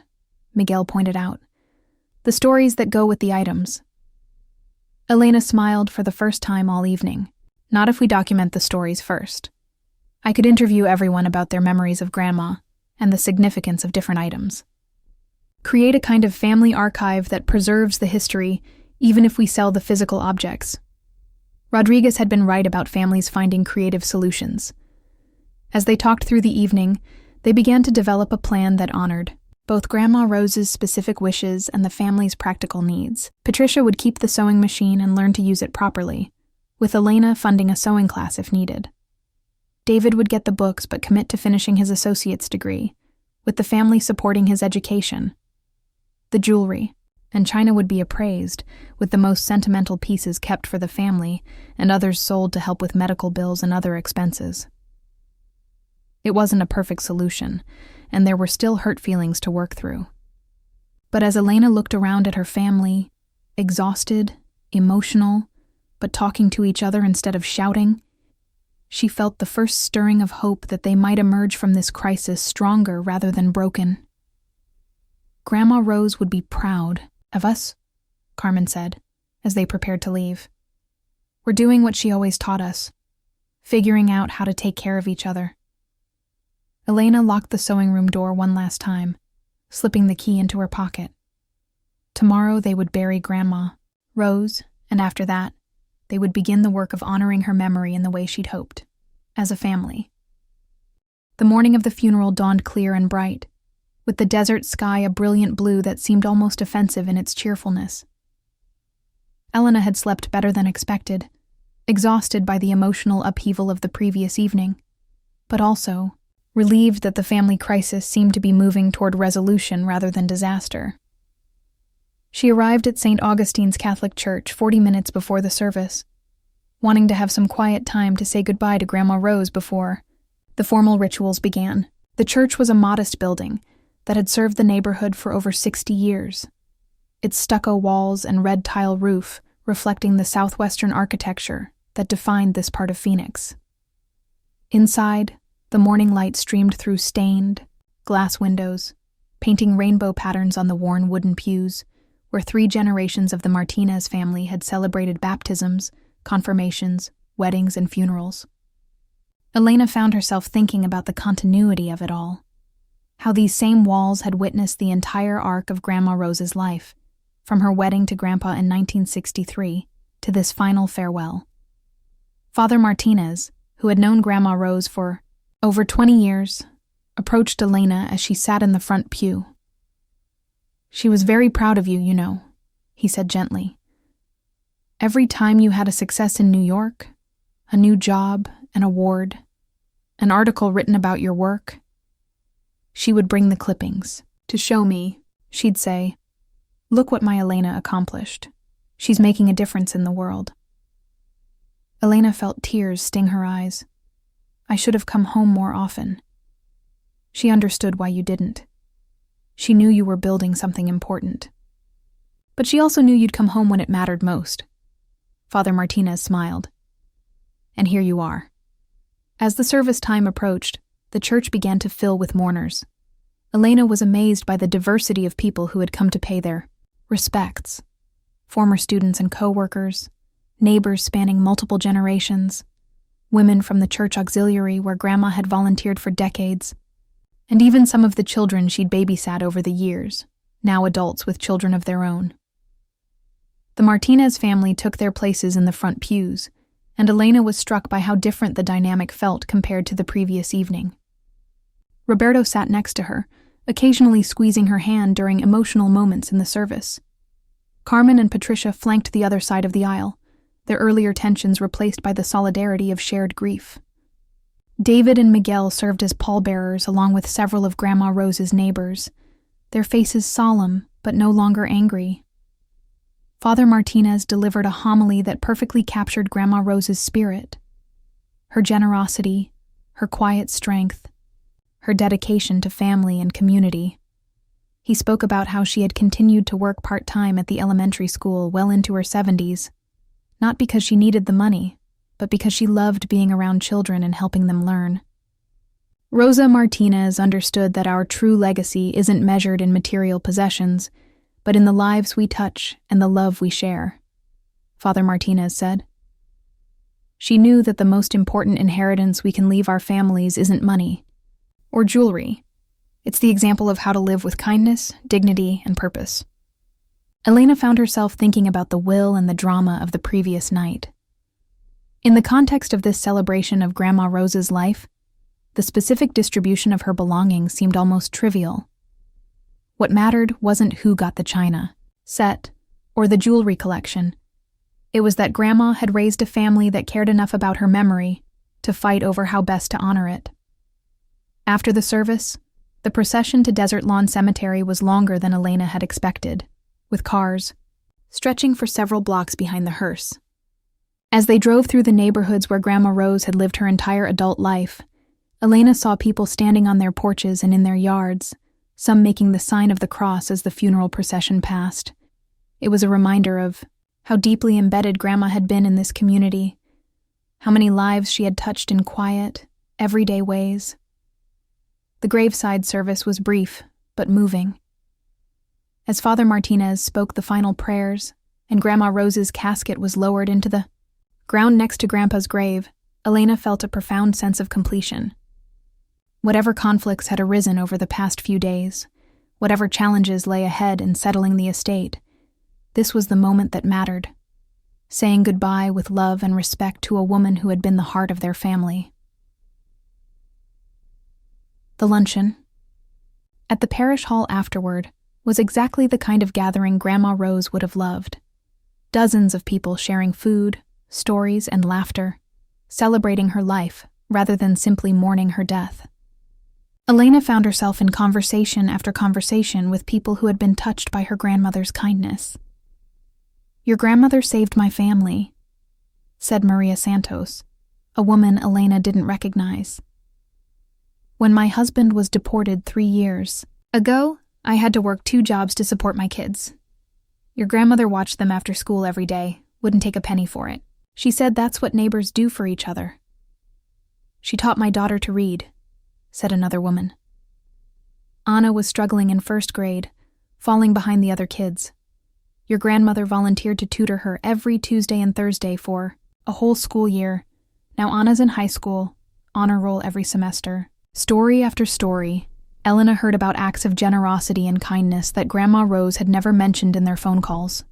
Miguel pointed out. "The stories that go with the items." Elena smiled for the first time all evening. "Not if we document the stories first. I could interview everyone about their memories of Grandma and the significance of different items. Create a kind of family archive that preserves the history even if we sell the physical objects." Rodriguez had been right about families finding creative solutions. As they talked through the evening, they began to develop a plan that honored both Grandma Rose's specific wishes and the family's practical needs. Patricia would keep the sewing machine and learn to use it properly, with Elena funding a sewing class if needed. David would get the books but commit to finishing his associate's degree, with the family supporting his education. The jewelry and China would be appraised, with the most sentimental pieces kept for the family and others sold to help with medical bills and other expenses. It wasn't a perfect solution, and there were still hurt feelings to work through. But as Elena looked around at her family, exhausted, emotional, but talking to each other instead of shouting, she felt the first stirring of hope that they might emerge from this crisis stronger rather than broken. "Grandma Rose would be proud of us," Carmen said, as they prepared to leave. "We're doing what she always taught us, figuring out how to take care of each other." Elena locked the sewing room door one last time, slipping the key into her pocket. Tomorrow they would bury Grandma Rose, and after that, they would begin the work of honoring her memory in the way she'd hoped, as a family. The morning of the funeral dawned clear and bright, with the desert sky a brilliant blue that seemed almost offensive in its cheerfulness. Elena had slept better than expected, exhausted by the emotional upheaval of the previous evening, but also relieved that the family crisis seemed to be moving toward resolution rather than disaster. She arrived at St. Augustine's Catholic Church 40 minutes before the service, wanting to have some quiet time to say goodbye to Grandma Rose before the formal rituals began. The church was a modest building that had served the neighborhood for over 60 years, its stucco walls and red tile roof reflecting the southwestern architecture that defined this part of Phoenix. Inside, the morning light streamed through stained glass windows, painting rainbow patterns on the worn wooden pews, where 3 generations of the Martinez family had celebrated baptisms, confirmations, weddings, and funerals. Elena found herself thinking about the continuity of it all, how these same walls had witnessed the entire arc of Grandma Rose's life, from her wedding to Grandpa in 1963 to this final farewell. Father Martinez, who had known Grandma Rose for over 20 years, approached Elena as she sat in the front pew. "She was very proud of you, you know," he said gently. Every time you had a success in New York, a new job, an award, an article written about your work, she would bring the clippings. To show me, she'd say, "Look what my Elena accomplished. She's making a difference in the world." Elena felt tears sting her eyes. "I should have come home more often." She understood why you didn't. She knew you were building something important. But she also knew you'd come home when it mattered most. Father Martinez smiled. And here you are. As the service time approached, the church began to fill with mourners. Elena was amazed by the diversity of people who had come to pay their respects. Former students and co-workers, neighbors spanning multiple generations, women from the church auxiliary where Grandma had volunteered for decades, and even some of the children she'd babysat over the years, now adults with children of their own. The Martinez family took their places in the front pews, and Elena was struck by how different the dynamic felt compared to the previous evening. Roberto sat next to her, occasionally squeezing her hand during emotional moments in the service. Carmen and Patricia flanked the other side of the aisle, their earlier tensions replaced by the solidarity of shared grief. David and Miguel served as pallbearers along with several of Grandma Rose's neighbors, their faces solemn but no longer angry. Father Martinez delivered a homily that perfectly captured Grandma Rose's spirit. Her generosity, her quiet strength, her dedication to family and community. He spoke about how she had continued to work part-time at the elementary school well into her 70s, not because she needed the money, but because she loved being around children and helping them learn. Rosa Martinez understood that our true legacy isn't measured in material possessions, but in the lives we touch and the love we share, Father Martinez said. She knew that the most important inheritance we can leave our families isn't money or jewelry. It's the example of how to live with kindness, dignity, and purpose. Elena found herself thinking about the will and the drama of the previous night. In the context of this celebration of Grandma Rose's life, the specific distribution of her belongings seemed almost trivial. What mattered wasn't who got the china, set, or the jewelry collection. It was that Grandma had raised a family that cared enough about her memory to fight over how best to honor it. After the service, the procession to Desert Lawn Cemetery was longer than Elena had expected, with cars stretching for several blocks behind the hearse. As they drove through the neighborhoods where Grandma Rose had lived her entire adult life, Elena saw people standing on their porches and in their yards, some making the sign of the cross as the funeral procession passed. It was a reminder of how deeply embedded Grandma had been in this community, how many lives she had touched in quiet, everyday ways. The graveside service was brief, but moving. As Father Martinez spoke the final prayers, and Grandma Rose's casket was lowered into the ground next to Grandpa's grave, Elena felt a profound sense of completion. Whatever conflicts had arisen over the past few days, whatever challenges lay ahead in settling the estate, this was the moment that mattered, saying goodbye with love and respect to a woman who had been the heart of their family. The luncheon, at the parish hall afterward, was exactly the kind of gathering Grandma Rose would have loved. Dozens of people sharing food, stories, and laughter, celebrating her life rather than simply mourning her death. Elena found herself in conversation after conversation with people who had been touched by her grandmother's kindness. "Your grandmother saved my family," said Maria Santos, a woman Elena didn't recognize. "When my husband was deported 3 years ago, I had to work 2 jobs to support my kids. Your grandmother watched them after school every day, wouldn't take a penny for it. She said that's what neighbors do for each other. She taught my daughter to read," said another woman. Anna was struggling in 1st grade, falling behind the other kids. Your grandmother volunteered to tutor her every Tuesday and Thursday for a whole school year. Now Anna's in high school, honor roll every semester. Story after story, Elena heard about acts of generosity and kindness that Grandma Rose had never mentioned in their phone calls.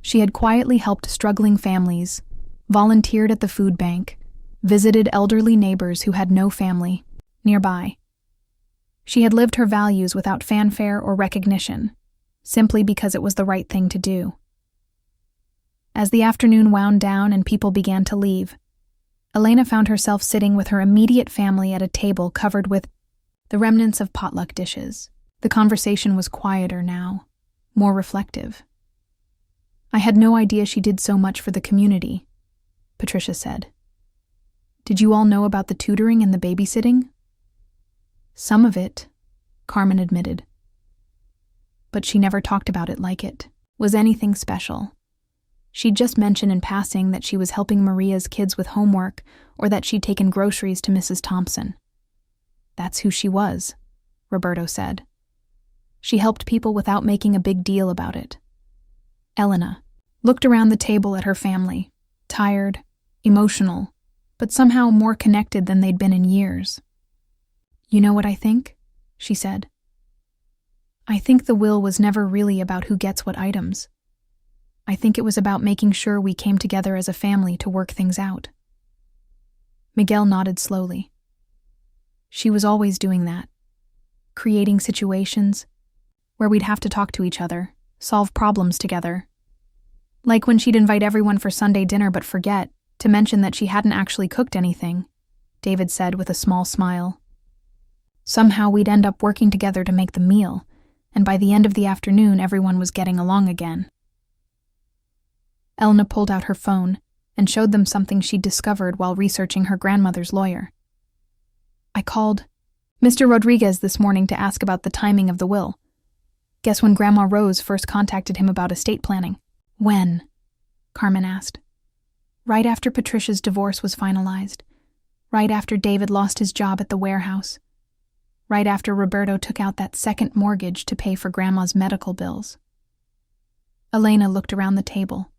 She had quietly helped struggling families, volunteered at the food bank, visited elderly neighbors who had no family nearby. She had lived her values without fanfare or recognition, simply because it was the right thing to do. As the afternoon wound down and people began to leave, Elena found herself sitting with her immediate family at a table covered with the remnants of potluck dishes. The conversation was quieter now, more reflective. "I had no idea she did so much for the community," Patricia said. "Did you all know about the tutoring and the babysitting?" "Some of it," Carmen admitted. But she never talked about it like it was anything special. She'd just mentioned in passing that she was helping Maria's kids with homework or that she'd taken groceries to Mrs. Thompson. "That's who she was," Roberto said. "She helped people without making a big deal about it." Elena looked around the table at her family, tired, emotional, but somehow more connected than they'd been in years. "You know what I think?" she said. "I think the will was never really about who gets what items. I think it was about making sure we came together as a family to work things out." Miguel nodded slowly. "She was always doing that, creating situations where we'd have to talk to each other, solve problems together. Like when she'd invite everyone for Sunday dinner but forget to mention that she hadn't actually cooked anything," David said with a small smile. "Somehow we'd end up working together to make the meal, and by the end of the afternoon everyone was getting along again." Elena pulled out her phone and showed them something she'd discovered while researching her grandmother's lawyer. "I called Mr. Rodriguez this morning to ask about the timing of the will. Guess when Grandma Rose first contacted him about estate planning?" "When?" Carmen asked. "Right after Patricia's divorce was finalized. Right after David lost his job at the warehouse. Right after Roberto took out that second mortgage to pay for Grandma's medical bills." Elena looked around the table.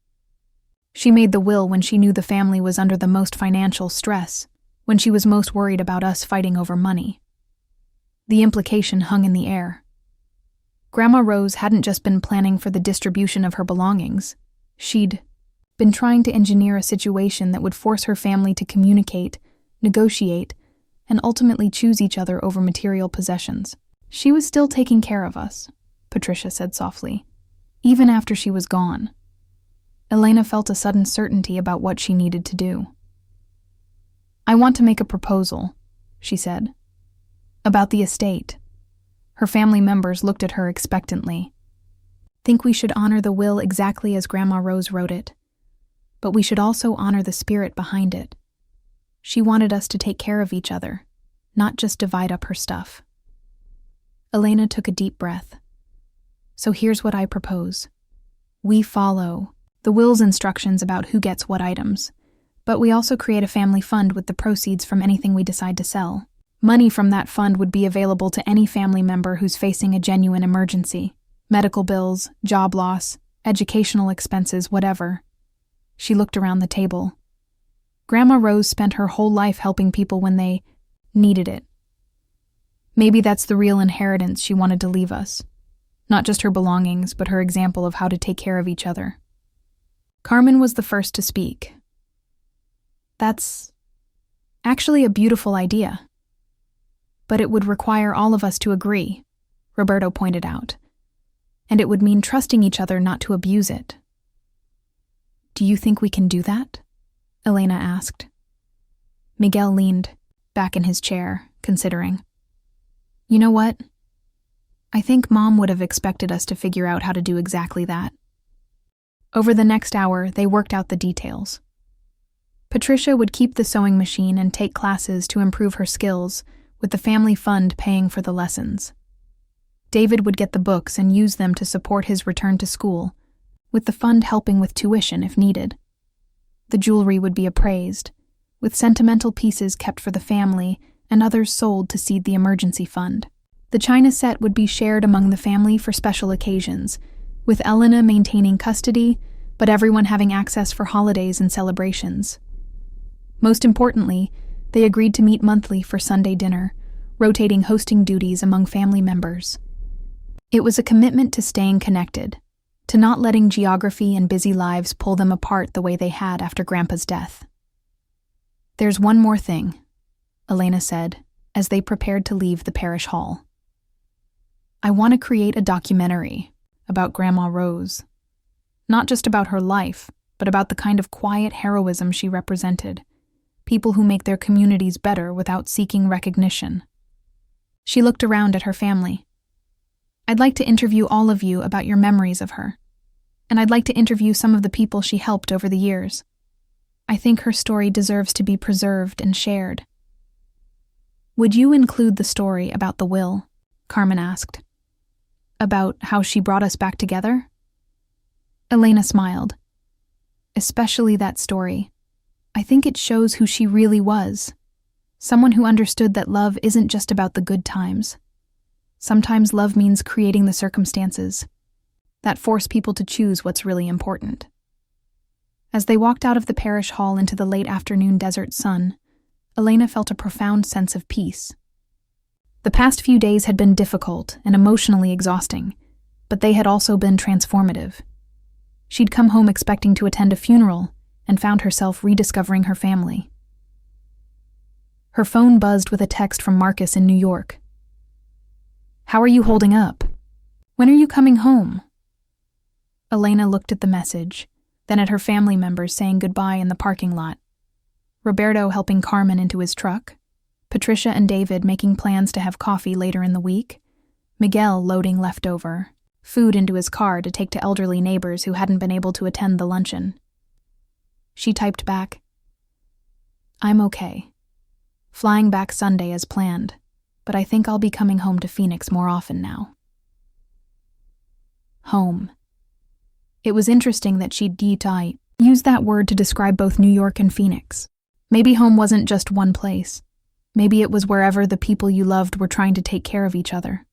She made the will when she knew the family was under the most financial stress, when she was most worried about us fighting over money. The implication hung in the air. Grandma Rose hadn't just been planning for the distribution of her belongings. She'd been trying to engineer a situation that would force her family to communicate, negotiate, and ultimately choose each other over material possessions. "She was still taking care of us," Patricia said softly, "even after she was gone." Elena felt a sudden certainty about what she needed to do. "I want to make a proposal," she said, "about the estate." Her family members looked at her expectantly. "Think we should honor the will exactly as Grandma Rose wrote it, but we should also honor the spirit behind it. She wanted us to take care of each other, not just divide up her stuff." Elena took a deep breath. "So here's what I propose. We follow the will's instructions about who gets what items, but we also create a family fund with the proceeds from anything we decide to sell. Money from that fund would be available to any family member who's facing a genuine emergency. Medical bills, job loss, educational expenses, whatever." She looked around the table. Grandma Rose spent her whole life helping people when they needed it. Maybe that's the real inheritance she wanted to leave us. Not just her belongings, but her example of how to take care of each other. Carmen was the first to speak. "That's actually a beautiful idea. But it would require all of us to agree," Roberto pointed out. "And it would mean trusting each other not to abuse it." "Do you think we can do that?" Elena asked. Miguel leaned back in his chair, considering. "You know what? I think Mom would have expected us to figure out how to do exactly that." Over the next hour, they worked out the details. Patricia would keep the sewing machine and take classes to improve her skills, with the family fund paying for the lessons. David would get the books and use them to support his return to school, with the fund helping with tuition if needed. The jewelry would be appraised, with sentimental pieces kept for the family and others sold to seed the emergency fund. The china set would be shared among the family for special occasions, with Elena maintaining custody, but everyone having access for holidays and celebrations. Most importantly, they agreed to meet monthly for Sunday dinner, rotating hosting duties among family members. It was a commitment to staying connected, to not letting geography and busy lives pull them apart the way they had after Grandpa's death. "There's one more thing," Elena said, as they prepared to leave the parish hall. "I want to create a documentary about Grandma Rose. Not just about her life, but about the kind of quiet heroism she represented. People who make their communities better without seeking recognition. She looked around at her family. "I'd like to interview all of you about your memories of her. And I'd like to interview some of the people she helped over the years. I think her story deserves to be preserved and shared." "Would you include the story about the will?" Carmen asked. "About how she brought us back together?" Elena smiled. "Especially that story. I think it shows who she really was. Someone who understood that love isn't just about the good times. Sometimes love means creating the circumstances that force people to choose what's really important." As they walked out of the parish hall into the late afternoon desert sun, Elena felt a profound sense of peace. The past few days had been difficult and emotionally exhausting, but they had also been transformative. She'd come home expecting to attend a funeral and found herself rediscovering her family. Her phone buzzed with a text from Marcus in New York. "How are you holding up? When are you coming home?" Elena looked at the message, then at her family members saying goodbye in the parking lot. Roberto helping Carmen into his truck, Patricia and David making plans to have coffee later in the week, Miguel loading leftover food into his car to take to elderly neighbors who hadn't been able to attend the luncheon. She typed back, "I'm okay. Flying back Sunday as planned, but I think I'll be coming home to Phoenix more often now." Home. It was interesting that she'd used that word to describe both New York and Phoenix. Maybe home wasn't just one place. Maybe it was wherever the people you loved were trying to take care of each other.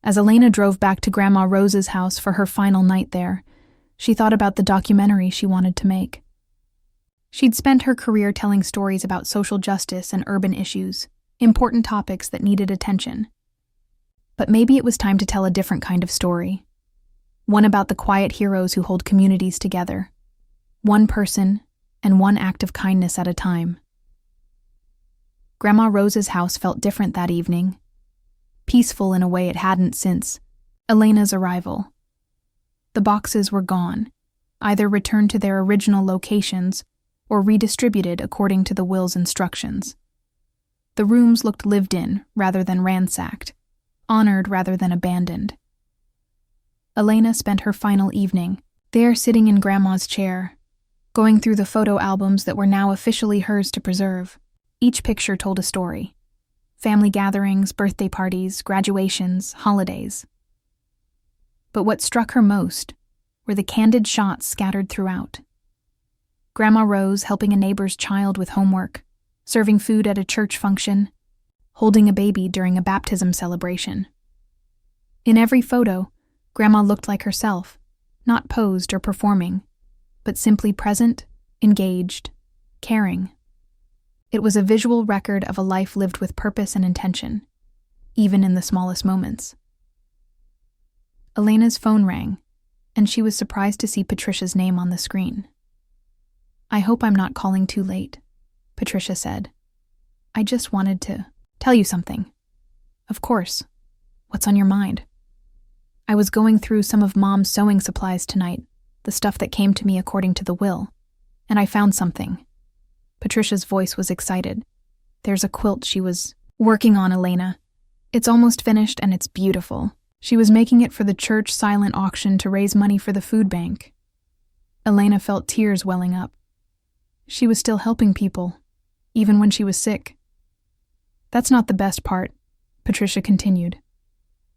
As Elena drove back to Grandma Rose's house for her final night there, she thought about the documentary she wanted to make. She'd spent her career telling stories about social justice and urban issues, important topics that needed attention. But maybe it was time to tell a different kind of story. One about the quiet heroes who hold communities together. One person and one act of kindness at a time. Grandma Rose's house felt different that evening. Peaceful in a way it hadn't since Elena's arrival. The boxes were gone, either returned to their original locations or redistributed according to the will's instructions. The rooms looked lived in rather than ransacked, honored rather than abandoned. Elena spent her final evening there sitting in Grandma's chair, going through the photo albums that were now officially hers to preserve. Each picture told a story. Family gatherings, birthday parties, graduations, holidays. But what struck her most were the candid shots scattered throughout. Grandma Rose helping a neighbor's child with homework, serving food at a church function, holding a baby during a baptism celebration. In every photo, Grandma looked like herself, not posed or performing, but simply present, engaged, caring. It was a visual record of a life lived with purpose and intention, even in the smallest moments. Elena's phone rang, and she was surprised to see Patricia's name on the screen. "I hope I'm not calling too late," Patricia said. "I just wanted to tell you something." "Of course. What's on your mind?" "I was going through some of Mom's sewing supplies tonight, the stuff that came to me according to the will, and I found something." Patricia's voice was excited. "There's a quilt she was working on, Elena. It's almost finished and it's beautiful. She was making it for the church silent auction to raise money for the food bank." Elena felt tears welling up. She was still helping people, even when she was sick. "That's not the best part," Patricia continued.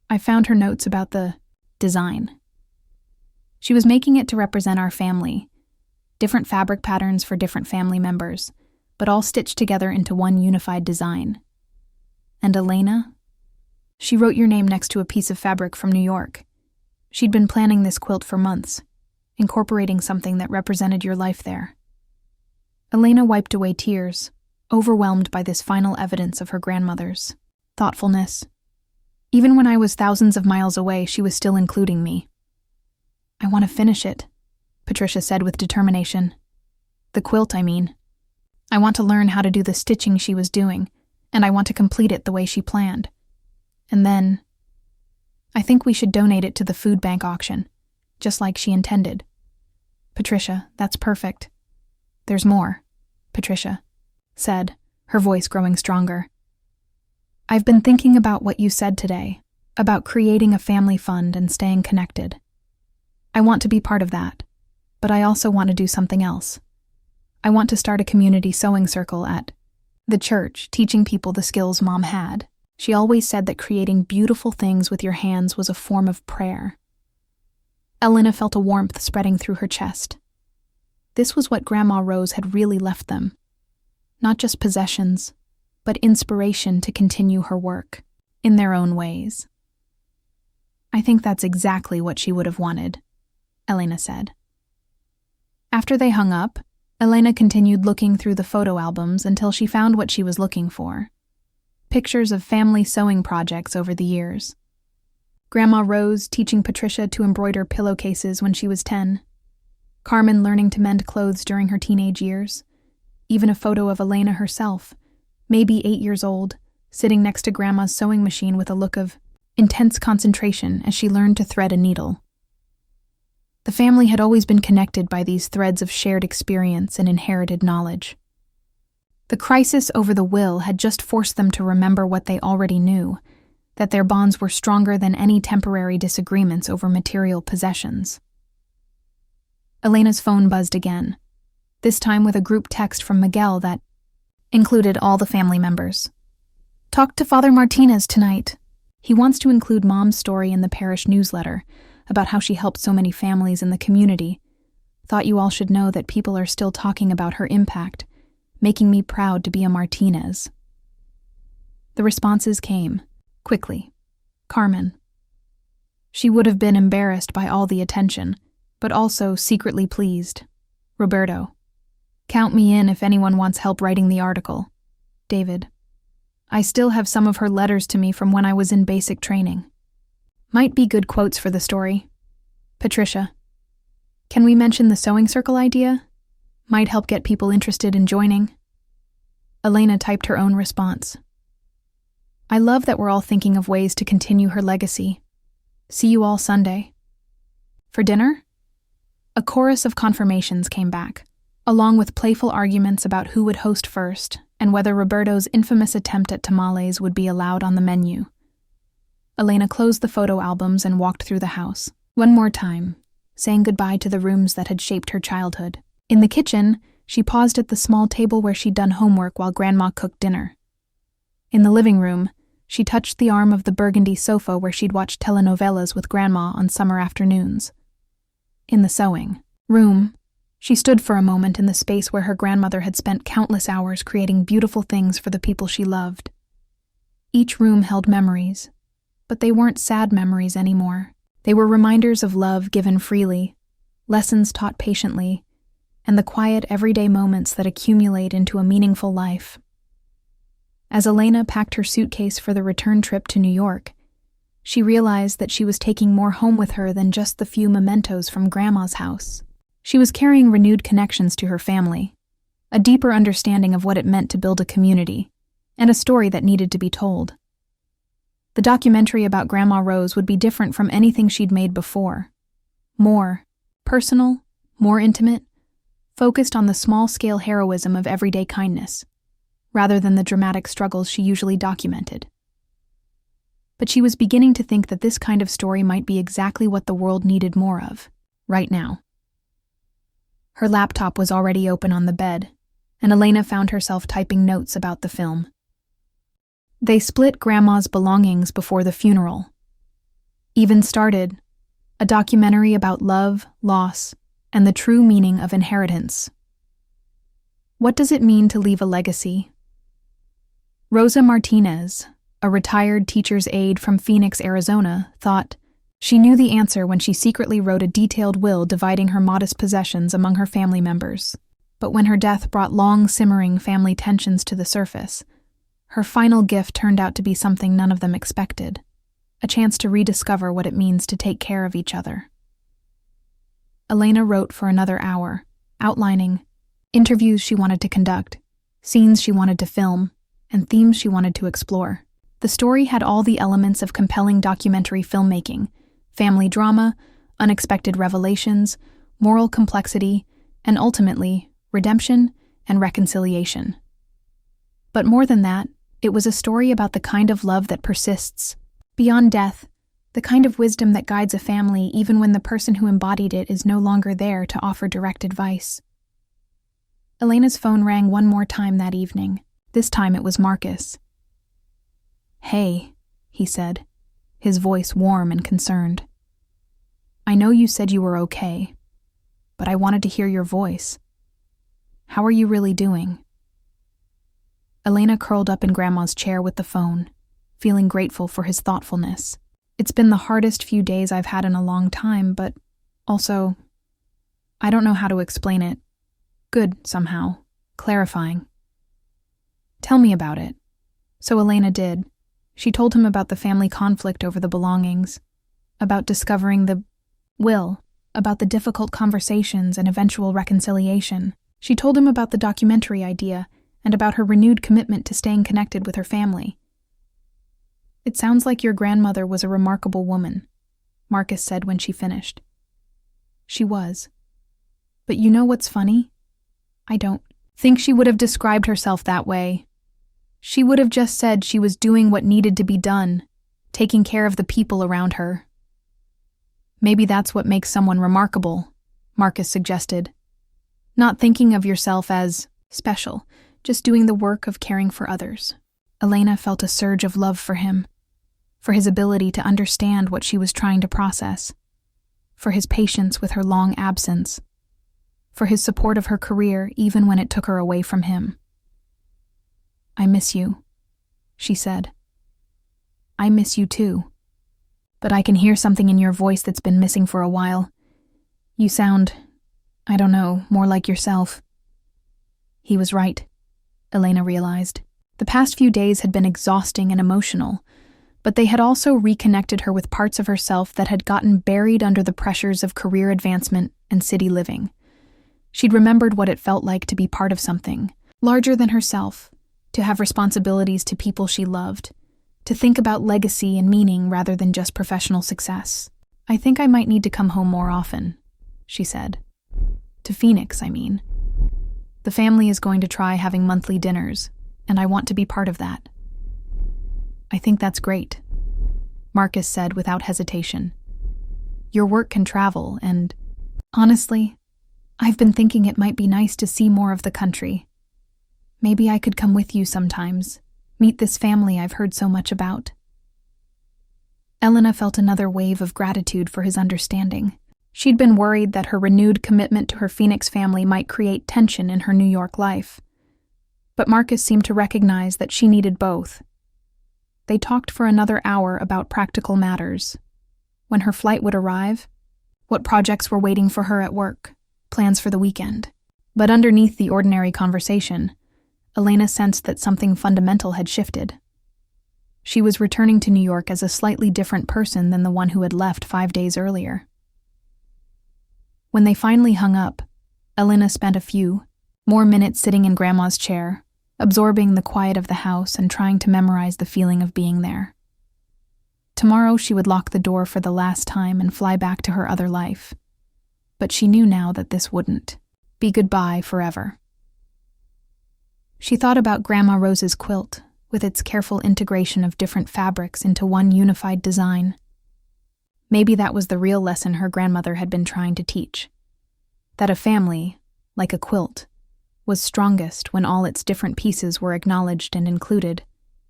"I found her notes about the design. She was making it to represent our family, different fabric patterns for different family members, but all stitched together into one unified design. And Elena? She wrote your name next to a piece of fabric from New York. She'd been planning this quilt for months, incorporating something that represented your life there." Elena wiped away tears, overwhelmed by this final evidence of her grandmother's thoughtfulness. Even when I was thousands of miles away, she was still including me. "I want to finish it," Patricia said with determination. "The quilt, I mean. I want to learn how to do the stitching she was doing, and I want to complete it the way she planned. And then, I think we should donate it to the food bank auction, just like she intended." Patricia, that's perfect. There's more, Patricia said, her voice growing stronger. I've been thinking about what you said today, about creating a family fund and staying connected. I want to be part of that, but I also want to do something else. I want to start a community sewing circle at the church, teaching people the skills Mom had. She always said that creating beautiful things with your hands was a form of prayer. Elena felt a warmth spreading through her chest. This was what Grandma Rose had really left them. Not just possessions, but inspiration to continue her work, in their own ways. I think that's exactly what she would have wanted, Elena said. After they hung up, Elena continued looking through the photo albums until she found what she was looking for. Pictures of family sewing projects over the years. Grandma Rose teaching Patricia to embroider pillowcases when she was 10. Carmen learning to mend clothes during her teenage years. Even a photo of Elena herself, maybe 8 years old, sitting next to Grandma's sewing machine with a look of intense concentration as she learned to thread a needle. The family had always been connected by these threads of shared experience and inherited knowledge. The crisis over the will had just forced them to remember what they already knew, that their bonds were stronger than any temporary disagreements over material possessions. Elena's phone buzzed again, this time with a group text from Miguel that included all the family members. Talk to Father Martinez tonight. He wants to include Mom's story in the parish newsletter about how she helped so many families in the community. Thought you all should know that people are still talking about her impact, making me proud to be a Martinez. The responses came, quickly. Carmen. She would have been embarrassed by all the attention, but also secretly pleased. Roberto. Count me in if anyone wants help writing the article. David. I still have some of her letters to me from when I was in basic training. Might be good quotes for the story. Patricia. Can we mention the sewing circle idea? Might help get people interested in joining. Elena typed her own response. I love that we're all thinking of ways to continue her legacy. See you all Sunday. For dinner? A chorus of confirmations came back, along with playful arguments about who would host first and whether Roberto's infamous attempt at tamales would be allowed on the menu. Elena closed the photo albums and walked through the house, one more time, saying goodbye to the rooms that had shaped her childhood. In the kitchen, she paused at the small table where she'd done homework while Grandma cooked dinner. In the living room, she touched the arm of the burgundy sofa where she'd watched telenovelas with Grandma on summer afternoons. In the sewing room, she stood for a moment in the space where her grandmother had spent countless hours creating beautiful things for the people she loved. Each room held memories, but they weren't sad memories anymore. They were reminders of love given freely, lessons taught patiently, and the quiet everyday moments that accumulate into a meaningful life. As Elena packed her suitcase for the return trip to New York, she realized that she was taking more home with her than just the few mementos from Grandma's house. She was carrying renewed connections to her family, a deeper understanding of what it meant to build a community, and a story that needed to be told. The documentary about Grandma Rose would be different from anything she'd made before. More personal, more intimate, focused on the small-scale heroism of everyday kindness, rather than the dramatic struggles she usually documented. But she was beginning to think that this kind of story might be exactly what the world needed more of, right now. Her laptop was already open on the bed, and Elena found herself typing notes about the film. They split Grandma's belongings before the funeral. Even started, a documentary about love, loss, and the true meaning of inheritance. What does it mean to leave a legacy? Rosa Martinez, a retired teacher's aide from Phoenix, Arizona, thought she knew the answer when she secretly wrote a detailed will dividing her modest possessions among her family members. But when her death brought long, simmering family tensions to the surface, her final gift turned out to be something none of them expected, a chance to rediscover what it means to take care of each other. Elena wrote for another hour, outlining interviews she wanted to conduct, scenes she wanted to film, and themes she wanted to explore. The story had all the elements of compelling documentary filmmaking: family drama, unexpected revelations, moral complexity, and ultimately, redemption and reconciliation. But more than that, it was a story about the kind of love that persists beyond death, the kind of wisdom that guides a family even when the person who embodied it is no longer there to offer direct advice. Elena's phone rang one more time that evening. This time it was Marcus. "Hey," he said, his voice warm and concerned. "I know you said you were okay, but I wanted to hear your voice. How are you really doing?" Elena curled up in Grandma's chair with the phone, feeling grateful for his thoughtfulness. "It's been the hardest few days I've had in a long time, but also, I don't know how to explain it. Good, somehow. Clarifying." "Tell me about it." So Elena did. She told him about the family conflict over the belongings, about discovering the will, about the difficult conversations and eventual reconciliation. She told him about the documentary idea and about her renewed commitment to staying connected with her family. "It sounds like your grandmother was a remarkable woman," Marcus said when she finished. "She was. But you know what's funny? I don't think she would have described herself that way. She would have just said she was doing what needed to be done, taking care of the people around her." "Maybe that's what makes someone remarkable," Marcus suggested. "Not thinking of yourself as special, just doing the work of caring for others." Elena felt a surge of love for him, for his ability to understand what she was trying to process, for his patience with her long absence, for his support of her career even when it took her away from him. "I miss you," she said. "I miss you too. But I can hear something in your voice that's been missing for a while. You sound, I don't know, more like yourself." He was right, Elena realized. The past few days had been exhausting and emotional, but they had also reconnected her with parts of herself that had gotten buried under the pressures of career advancement and city living. She'd remembered what it felt like to be part of something larger than herself, to have responsibilities to people she loved, to think about legacy and meaning rather than just professional success. "I think I might need to come home more often," she said. "To Phoenix, I mean. The family is going to try having monthly dinners, and I want to be part of that." "I think that's great," Marcus said without hesitation. "Your work can travel, and honestly, I've been thinking it might be nice to see more of the country. Maybe I could come with you sometimes, meet this family I've heard so much about." Elena felt another wave of gratitude for his understanding. She'd been worried that her renewed commitment to her Phoenix family might create tension in her New York life. But Marcus seemed to recognize that she needed both. They talked for another hour about practical matters. When her flight would arrive, what projects were waiting for her at work, plans for the weekend. But underneath the ordinary conversation, Elena sensed that something fundamental had shifted. She was returning to New York as a slightly different person than the one who had left 5 days earlier. When they finally hung up, Elena spent a few more minutes sitting in Grandma's chair, absorbing the quiet of the house and trying to memorize the feeling of being there. Tomorrow she would lock the door for the last time and fly back to her other life. But she knew now that this wouldn't be goodbye forever. She thought about Grandma Rose's quilt, with its careful integration of different fabrics into one unified design. Maybe that was the real lesson her grandmother had been trying to teach. That a family, like a quilt, was strongest when all its different pieces were acknowledged and included,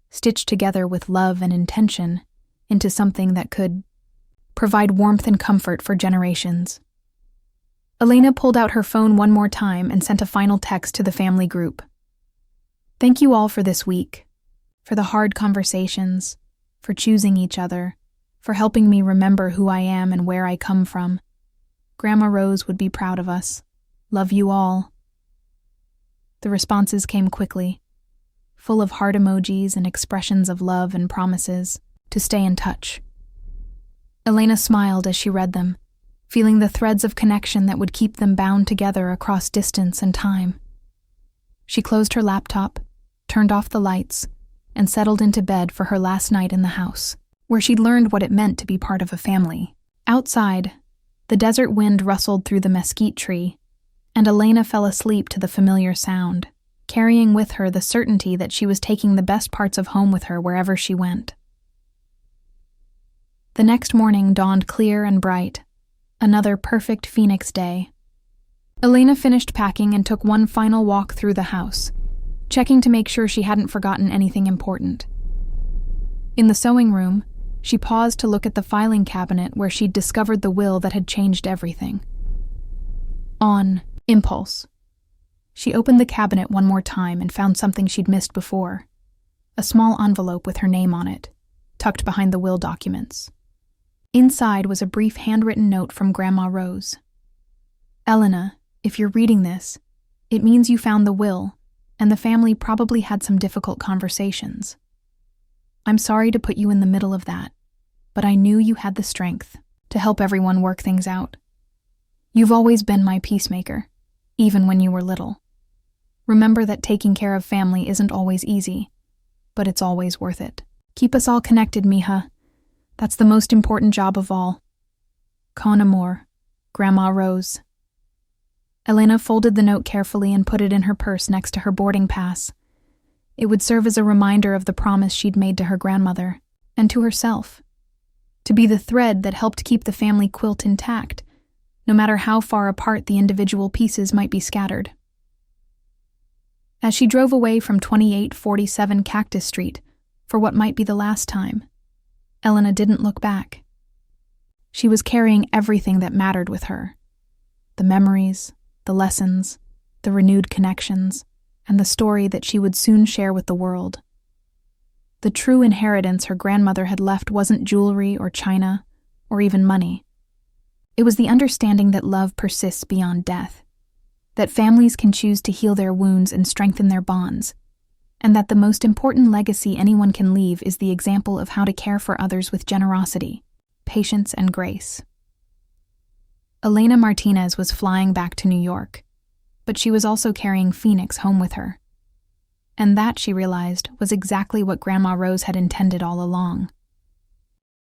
stitched together with love and intention into something that could provide warmth and comfort for generations. Elena pulled out her phone one more time and sent a final text to the family group. "Thank you all for this week, for the hard conversations, for choosing each other, for helping me remember who I am and where I come from. Grandma Rose would be proud of us. Love you all." The responses came quickly, full of heart emojis and expressions of love and promises to stay in touch. Elena smiled as she read them, feeling the threads of connection that would keep them bound together across distance and time. She closed her laptop, turned off the lights, and settled into bed for her last night in the house, where she'd learned what it meant to be part of a family. Outside, The desert wind rustled through the mesquite tree, and Elena fell asleep to the familiar sound, carrying with her the certainty that she was taking the best parts of home with her wherever she went. The next morning dawned clear and bright, another perfect Phoenix day. Elena finished packing and took one final walk through the house, checking to make sure she hadn't forgotten anything important. In the sewing room, she paused to look at the filing cabinet where she'd discovered the will that had changed everything. On impulse, she opened the cabinet one more time and found something she'd missed before, a small envelope with her name on it, tucked behind the will documents. Inside was a brief handwritten note from Grandma Rose. "Elena, if you're reading this, it means you found the will, and the family probably had some difficult conversations. I'm sorry to put you in the middle of that, but I knew you had the strength to help everyone work things out. You've always been my peacemaker, even when you were little. Remember that taking care of family isn't always easy, but it's always worth it. Keep us all connected, mija. That's the most important job of all. Con amor, Grandma Rose." Elena folded the note carefully and put it in her purse next to her boarding pass. It would serve as a reminder of the promise she'd made to her grandmother, and to herself, to be the thread that helped keep the family quilt intact, no matter how far apart the individual pieces might be scattered. As she drove away from 2847 Cactus Street for what might be the last time, Elena didn't look back. She was carrying everything that mattered with her: the memories, the lessons, the renewed connections, and the story that she would soon share with the world. The true inheritance her grandmother had left wasn't jewelry or china, or even money. It was the understanding that love persists beyond death, that families can choose to heal their wounds and strengthen their bonds, and that the most important legacy anyone can leave is the example of how to care for others with generosity, patience, and grace. Elena Martinez was flying back to New York, but she was also carrying Phoenix home with her. And that, she realized, was exactly what Grandma Rose had intended all along.